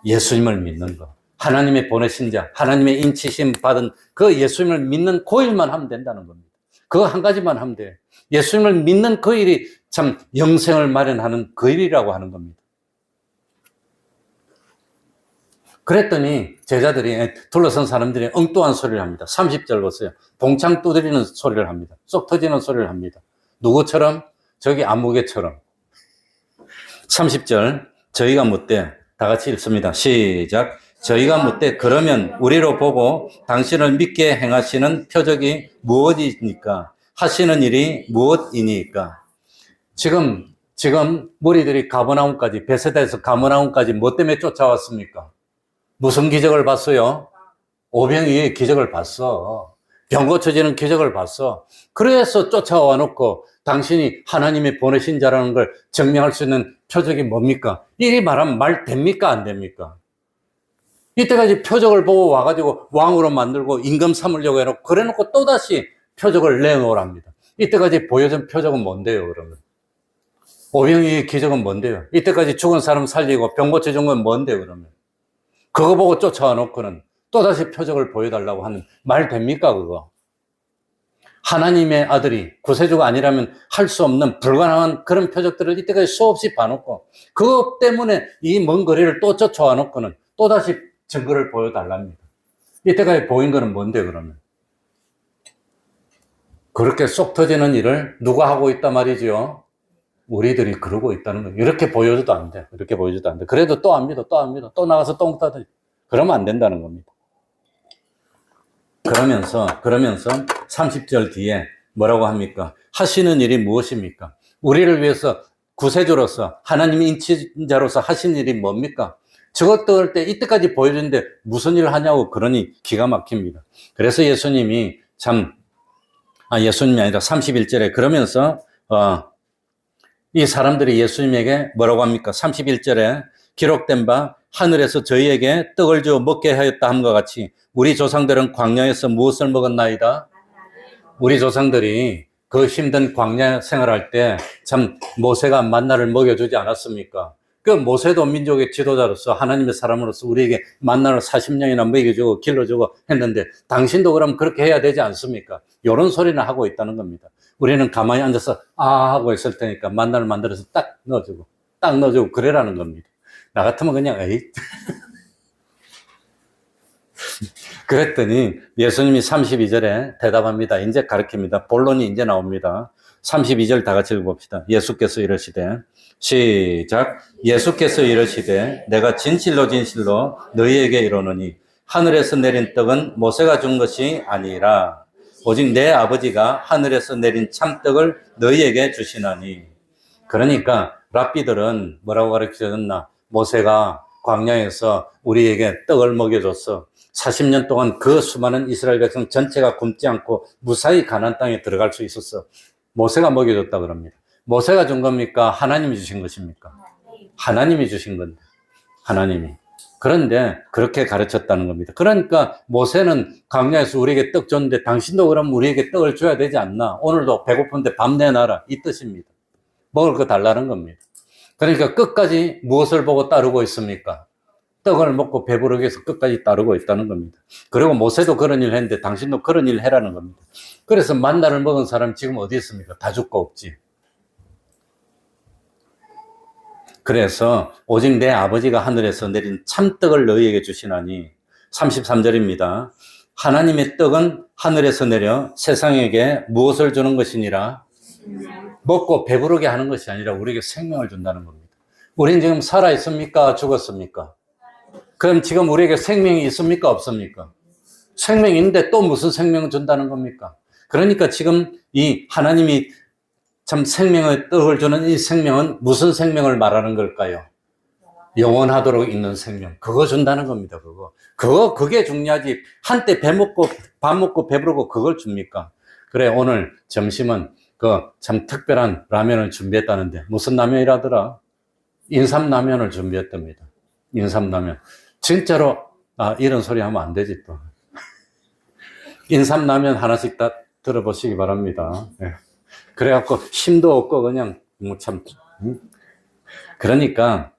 예수님을 믿는 거. 하나님의 보내신 자, 하나님의 인치심 받은 그 예수님을 믿는 그 일만 하면 된다는 겁니다. 그거 한 가지만 하면 돼요. 예수님을 믿는 그 일이 참 영생을 마련하는 그 일이라고 하는 겁니다. 그랬더니 제자들이 둘러선 사람들이 엉뚱한 소리를 합니다. 30절 보세요. 봉창 두드리는 소리를 합니다. 쏙 터지는 소리를 합니다. 누구처럼? 저기 안무개처럼. 30절 저희가 묻되 다 같이 읽습니다. 시작. 저희가 묻되 그러면 우리로 보고 당신을 믿게 행하시는 표적이 무엇이니까? 하시는 일이 무엇이니까? 지금 무리들이 가버나움까지, 베세다에서 가버나움까지 뭐 때문에 쫓아왔습니까? 무슨 기적을 봤어요? 오병이의 기적을 봤어. 병 고쳐지는 기적을 봤어. 그래서 쫓아와 놓고 당신이 하나님이 보내신 자라는 걸 증명할 수 있는 표적이 뭡니까? 이리 말하면 말 됩니까? 안 됩니까? 이때까지 표적을 보고 와가지고 왕으로 만들고 임금 삼으려고 해놓고 그래놓고 또다시 표적을 내놓으랍니다. 이때까지 보여준 표적은 뭔데요, 그러면? 오병이의 기적은 뭔데요? 이때까지 죽은 사람 살리고 병 고쳐준 건 뭔데요, 그러면? 그거 보고 쫓아와 놓고는 또다시 표적을 보여달라고 하는 말 됩니까, 그거? 하나님의 아들이 구세주가 아니라면 할 수 없는 불가능한 그런 표적들을 이때까지 수없이 봐놓고 그것 때문에 이 먼 거리를 또 쫓아와 놓고는 또다시 증거를 보여달랍니다. 이때까지 보인 거는 뭔데, 그러면? 그렇게 쏙 터지는 일을 누가 하고 있단 말이지요? 우리들이 그러고 있다는 거예요. 이렇게 보여줘도 안 돼. 이렇게 보여줘도 안 돼. 그래도 또 합니다. 또 합니다. 또 나가서 똥 따져. 그러면 안 된다는 겁니다. 그러면서 30절 뒤에 뭐라고 합니까? 하시는 일이 무엇입니까? 우리를 위해서 구세주로서 하나님의 인치자로서 하신 일이 뭡니까? 저것들 때 이때까지 보여주는데 무슨 일을 하냐고 그러니 기가 막힙니다. 그래서 예수님이 예수님이 아니라 31절에 그러면서 이 사람들이 예수님에게 뭐라고 합니까? 31절에 기록된 바 하늘에서 저희에게 떡을 주어 먹게 하였다 함과 같이 우리 조상들은 광야에서 무엇을 먹었나이다? 우리 조상들이 그 힘든 광야 생활할 때 참 모세가 만나를 먹여주지 않았습니까? 그 모세도 민족의 지도자로서 하나님의 사람으로서 우리에게 만나를 40년이나 먹여주고 길러주고 했는데 당신도 그럼 그렇게 해야 되지 않습니까? 이런 소리는 하고 있다는 겁니다. 우리는 가만히 앉아서 하고 있을 테니까 만나를 만들어서 딱 넣어주고 그래라는 겁니다. 나 같으면 그냥 에이 그랬더니 예수님이 32절에 대답합니다. 이제 가르칩니다. 본론이 이제 나옵니다. 32절 다 같이 읽어봅시다. 예수께서 이르시되 시작. 예수께서 이르시되 내가 진실로 너희에게 이르노니 하늘에서 내린 떡은 모세가 준 것이 아니라 오직 내 아버지가 하늘에서 내린 참떡을 너희에게 주시나니. 그러니까 랍비들은 뭐라고 가르쳐줬나? 모세가 광야에서 우리에게 떡을 먹여줬어. 40년 동안 그 수많은 이스라엘 백성 전체가 굶지 않고 무사히 가나안 땅에 들어갈 수 있었어. 모세가 먹여줬다 그럽니다. 모세가 준 겁니까? 하나님이 주신 것입니까? 하나님이 주신 건데. 하나님이. 그런데 그렇게 가르쳤다는 겁니다. 그러니까 모세는 광야에서 우리에게 떡 줬는데 당신도 그럼 우리에게 떡을 줘야 되지 않나? 오늘도 배고픈데 밥 내놔라. 이 뜻입니다. 먹을 거 달라는 겁니다. 그러니까 끝까지 무엇을 보고 따르고 있습니까? 떡을 먹고 배부르기 위해서 끝까지 따르고 있다는 겁니다. 그리고 모세도 그런 일을 했는데 당신도 그런 일을 해라는 겁니다. 그래서 만나를 먹은 사람 지금 어디 있습니까? 다 죽고 없지. 그래서 오직 내 아버지가 하늘에서 내린 참떡을 너희에게 주시나니 33절입니다. 하나님의 떡은 하늘에서 내려 세상에게 무엇을 주는 것이니라? 먹고 배부르게 하는 것이 아니라 우리에게 생명을 준다는 겁니다. 우린 지금 살아있습니까? 죽었습니까? 그럼 지금 우리에게 생명이 있습니까? 없습니까? 생명이 있는데 또 무슨 생명을 준다는 겁니까? 그러니까 지금 이 하나님이 참 생명의 떡을 주는 이 생명은 무슨 생명을 말하는 걸까요? 영원하도록 있는 생명. 그거 준다는 겁니다, 그게 중요하지. 한때 밥 먹고 배부르고 그걸 줍니까? 그래, 오늘 점심은 참 특별한 라면을 준비했다는데, 무슨 라면이라더라? 인삼라면을 준비했답니다. 인삼라면. 진짜로, 이런 소리 하면 안 되지, 또. 인삼라면 하나씩 다 들어보시기 바랍니다. 네. 그래갖고, 힘도 없고, 그냥, 그러니까,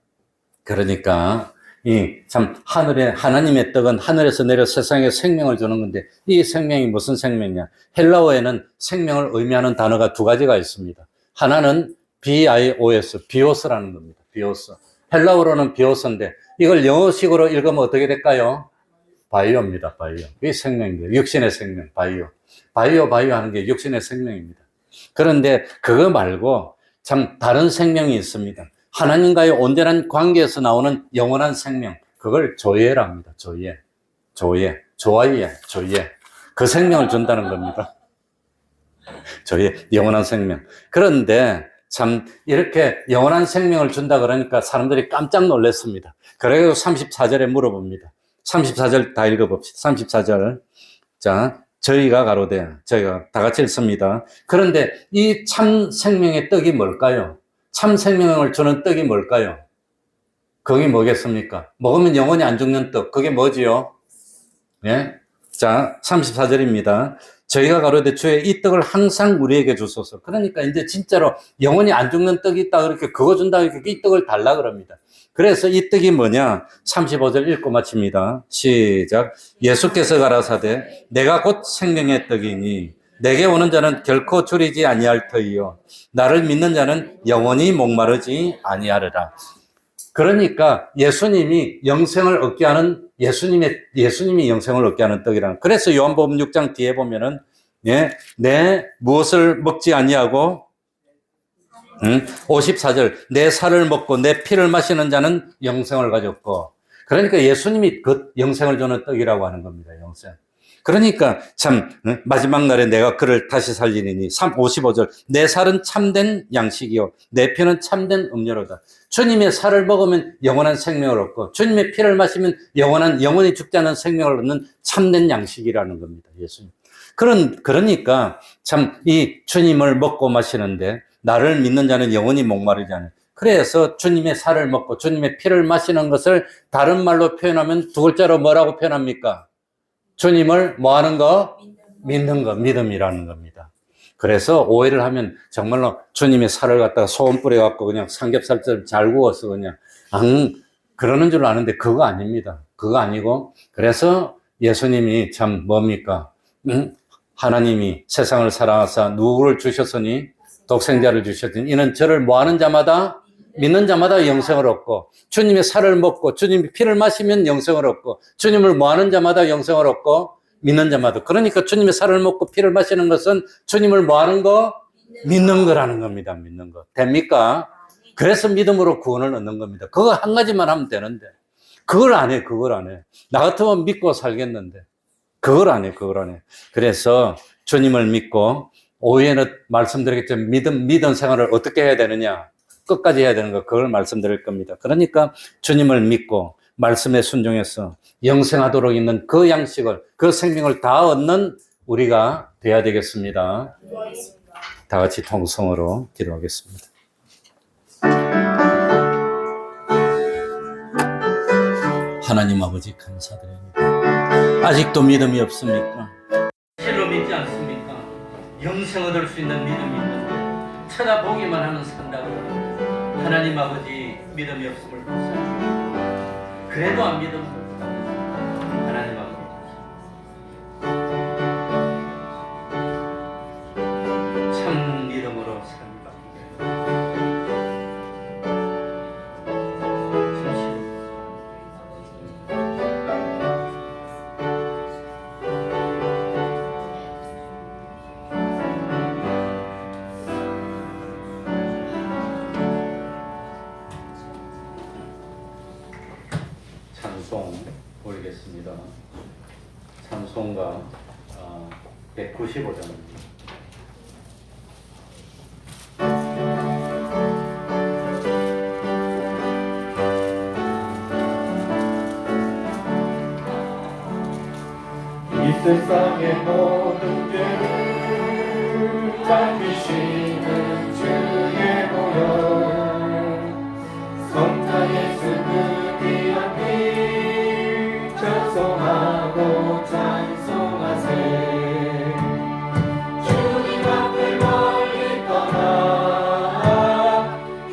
하나님의 떡은 하늘에서 내려 세상에 생명을 주는 건데, 이 생명이 무슨 생명이냐? 헬라어에는 생명을 의미하는 단어가 두 가지가 있습니다. 하나는 BIOS, 비오스라는 겁니다. 비오스. 헬라어로는 비오스인데, 이걸 영어식으로 읽으면 어떻게 될까요? 바이오입니다, 바이오. 이게 생명입니다. 육신의 생명, 바이오. 바이오 하는 게 육신의 생명입니다. 그런데 그거 말고 참 다른 생명이 있습니다. 하나님과의 온전한 관계에서 나오는 영원한 생명. 그걸 조예랍니다. 조예. 그 생명을 준다는 겁니다. 조예, 영원한 생명. 그런데 참 이렇게 영원한 생명을 준다 그러니까 사람들이 깜짝 놀랐습니다. 그래서 34절에 물어봅니다. 34절 다 읽어봅시다. 34절. 자, 저희가 가로되, 저희가 다 같이 읽습니다. 그런데 이 참 생명의 떡이 뭘까요? 참 생명을 주는 떡이 뭘까요? 그게 뭐겠습니까? 먹으면 영원히 안 죽는 떡. 그게 뭐지요? 예? 자, 34절입니다. 저희가 가로되 주의 이 떡을 항상 우리에게 주소서. 그러니까 이제 진짜로 영원히 안 죽는 떡이 있다 그렇게 그거 준다 이렇게 이 떡을 달라 그럽니다. 그래서 이 떡이 뭐냐? 35절 읽고 마칩니다. 시작. 예수께서 가라사대 내가 곧 생명의 떡이니 내게 오는 자는 결코 줄이지 아니할 터이요 나를 믿는 자는 영원히 목마르지 아니하리라. 그러니까 예수님이 영생을 얻게 하는 예수님이 영생을 얻게 하는 떡이라는. 그래서 요한복음 6장 뒤에 보면은 내 무엇을 먹지 아니하고 54절 내 살을 먹고 내 피를 마시는 자는 영생을 가졌고. 그러니까 예수님이 그 영생을 주는 떡이라고 하는 겁니다. 영생. 그러니까 참 마지막 날에 내가 그를 다시 살리리니 55절 내 살은 참된 양식이요 내 피는 참된 음료로다. 주님의 살을 먹으면 영원한 생명을 얻고 주님의 피를 마시면 영원히 죽지 않은 생명을 얻는 참된 양식이라는 겁니다. 예수님. 그러니까 참 이 주님을 먹고 마시는데 나를 믿는 자는 영원히 목마르지 않아요. 그래서 주님의 살을 먹고 주님의 피를 마시는 것을 다른 말로 표현하면 두 글자로 뭐라고 표현합니까? 주님을 뭐 하는 거? 믿는 거, 믿음이라는 겁니다. 그래서 오해를 하면 정말로 주님의 살을 갖다가 소금 뿌려갖고 그냥 삼겹살처럼 잘 구워서 그냥, 그러는 줄 아는데 그거 아닙니다. 그거 아니고, 그래서 예수님이 참 뭡니까? 하나님이 세상을 사랑하사 누구를 주셨으니? 독생자를 주셨으니, 이는 저를 뭐 하는 자마다? 믿는 자마다 영생을 얻고 주님의 살을 먹고 주님의 피를 마시면 영생을 얻고 주님을 뭐 하는 자마다 영생을 얻고 믿는 자마다. 그러니까 주님의 살을 먹고 피를 마시는 것은 주님을 뭐 하는 거? 믿는 거라는 겁니다. 믿는 거. 됩니까? 그래서 믿음으로 구원을 얻는 겁니다. 그거 한 가지만 하면 되는데 그걸 안 해. 나 같으면 믿고 살겠는데 그걸 안 해. 그래서 주님을 믿고 오후에는 말씀드리겠지만 믿음 생활을 어떻게 해야 되느냐? 끝까지 해야 되는 거, 그걸 말씀드릴 겁니다. 그러니까 주님을 믿고 말씀에 순종해서 영생하도록 있는 그 양식을, 그 생명을 다 얻는 우리가 돼야 되겠습니다. 다 같이 통성으로 기도하겠습니다. 하나님 아버지 감사드립니다. 아직도 믿음이 없습니까? 실로 믿지 않습니까? 영생 얻을 수 있는 믿음이 있는데 쳐다보기만 하면 산다고. 하나님 아버지 믿음이 없음을 불쌍히 그래도 안 믿음 하나님 아버지 참 믿음으로 삶이 바뀌게 찬송 올리겠습니다. 찬송가 195장입니다. 이 세상의 모든 죄를 닦으시는 주의 보혈 성자 예수 그 귀한 피 찬송하고 찬송하세. 주님 앞을 멀리 떠나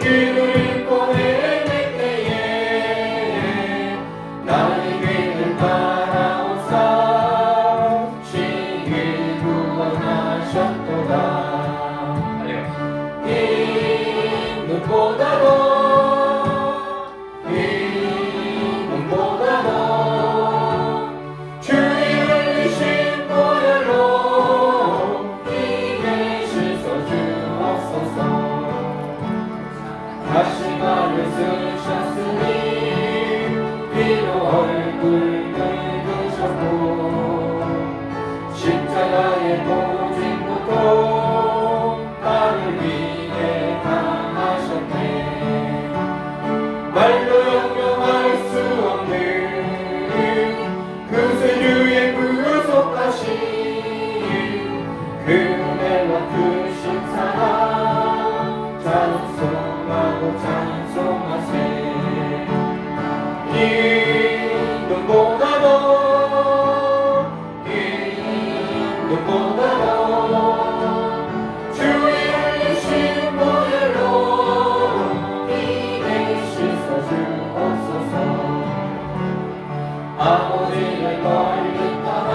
길을 잃고 헤맬 때에 나의 길을 따라오사 신길 구원하셨도다. 이 눈보다도 다시 나를 쓰셨으니 피로 얼굴 긁으셨고 십자가의 보증 고통 나를 위해 다 눈보다도 주의 열리신 보혈로 이내 씻어주옵소서. 아버지를 멀리 떠나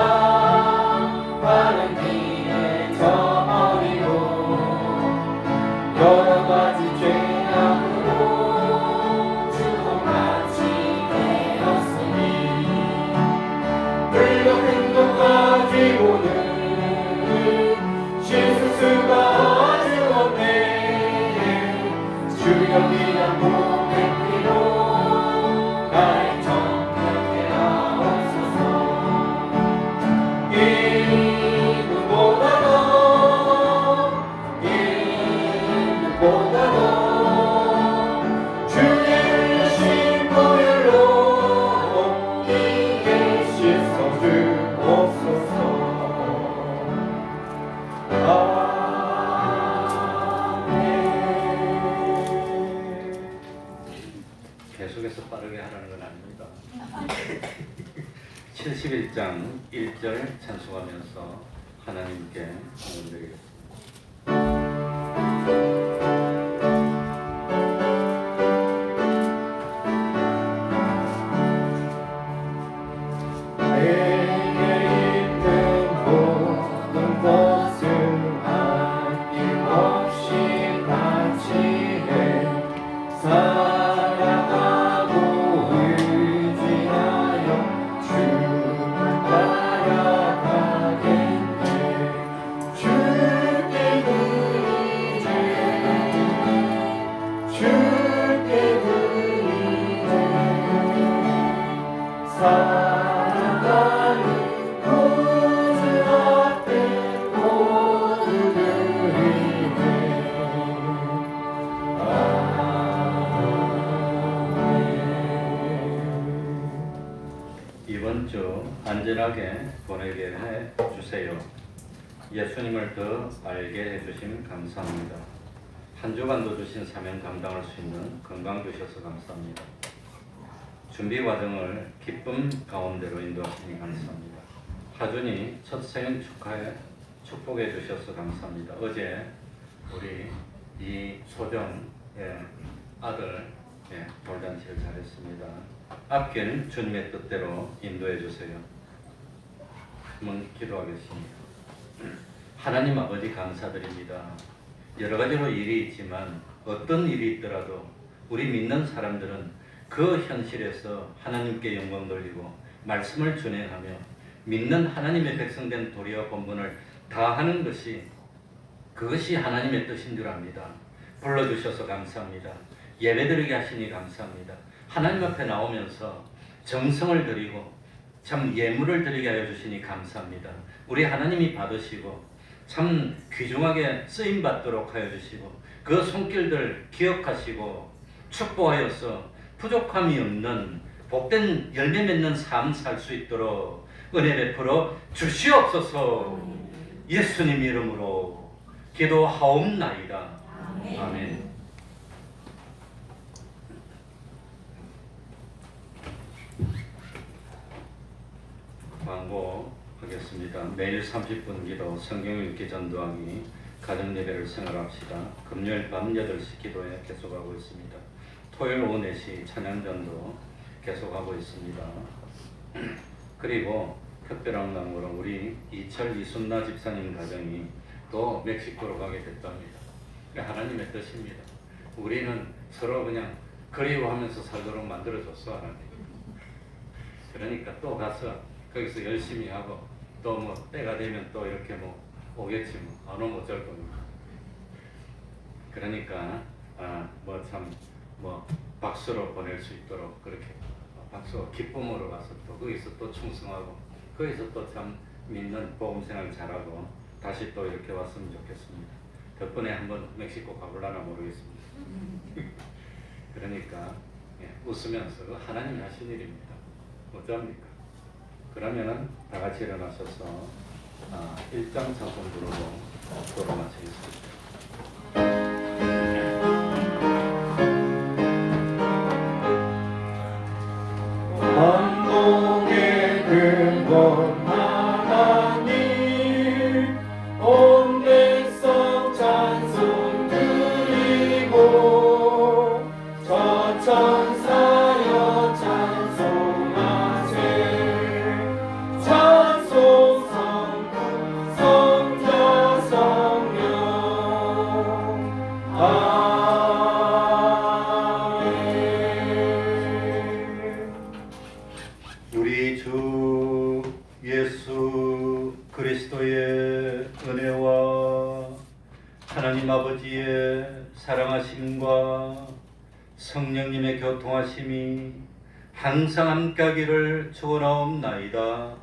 바른 길에 저버리고 여러 가지 죄악으로 주고받지 되었으니 불과 행동 가지고는 씻을 수가 아주 없네. 주여 귀한 몸의 피로 나를 정결케 하옵소서. 이 눈보다도 주의 열리신 보혈로 이게 씻어주옵소서. 계속해서 빠르게 하라는 건 아닙니다. 71장 1절 찬송하면서 하나님께 헌금드리겠습니다. 내게 있는 모든 것을 아낌없이 바치네. 사랑하고 의지하여 주를 따라가겠네. 주께 드리네. 주께 드리네. 사랑하는 구주 앞에 모두 드리네. 이번 주 안전하게 보내게 해 주세요. 예수님을 더 알게 해주심 감사합니다. 한 주간도 주신 사명 감당할 수 있는 건강 주셔서 감사합니다. 준비 과정을 기쁨 가운데로 인도하시니 감사합니다. 하준이 첫 생일 축하해 축복해 주셔서 감사합니다. 어제 우리 이소정의 아들 돌잔치를 잘했습니다. 앞길 주님의 뜻대로 인도해 주세요. 한번 기도하겠습니다. 하나님 아버지 감사드립니다. 여러 가지로 일이 있지만 어떤 일이 있더라도 우리 믿는 사람들은 그 현실에서 하나님께 영광 돌리고 말씀을 준행하며 믿는 하나님의 백성된 도리와 본분을 다하는 것이 그것이 하나님의 뜻인 줄 압니다. 불러주셔서 감사합니다. 예배드리게 하시니 감사합니다. 하나님 앞에 나오면서 정성을 드리고 참 예물을 드리게 하여 주시니 감사합니다. 우리 하나님이 받으시고 참 귀중하게 쓰임받도록 하여 주시고 그 손길들 기억하시고 축복하여서 부족함이 없는 복된 열매 맺는 삶 살 수 있도록 은혜 베풀어 주시옵소서. 예수님 이름으로 기도하옵나이다. 아멘. 광고하겠습니다. 매일 30분 기도, 성경 읽기 전도하기, 가정 예배를 생활합시다. 금요일 밤 8시 기도회 계속하고 있습니다. 토요일 오후 4시 찬양 전도 계속하고 있습니다. 그리고 특별한 광고로 우리 이철 이순나 집사님 가정이 또 멕시코로 가게 됐답니다. 하나님의 뜻입니다. 우리는 서로 그냥 그리워하면서 살도록 만들어줬어 하나님. 그러니까 또 가서 거기서 열심히 하고 또 뭐 때가 되면 또 이렇게 뭐 오겠지 뭐 안 오면 어쩔 겁니까. 그러니까 뭐 참 뭐 박수로 보낼 수 있도록 그렇게 박수 기쁨으로 가서 또 거기서 또 충성하고 거기서 또 참 믿는 복음 생활 잘하고 다시 또 이렇게 왔으면 좋겠습니다. 덕분에 한번 멕시코 가볼라나 모르겠습니다. 그러니까 웃으면서 하나님이 하신 일입니다. 어쩝니까? 그러면은 다 같이 일어나셔서 1장 찬송 부르고 도로 마치겠습니다. 한동에 우리 주 예수 그리스도의 은혜와 하나님 아버지의 사랑하심과 성령님의 교통하심이 항상 함께하기를 축원하옵나이다.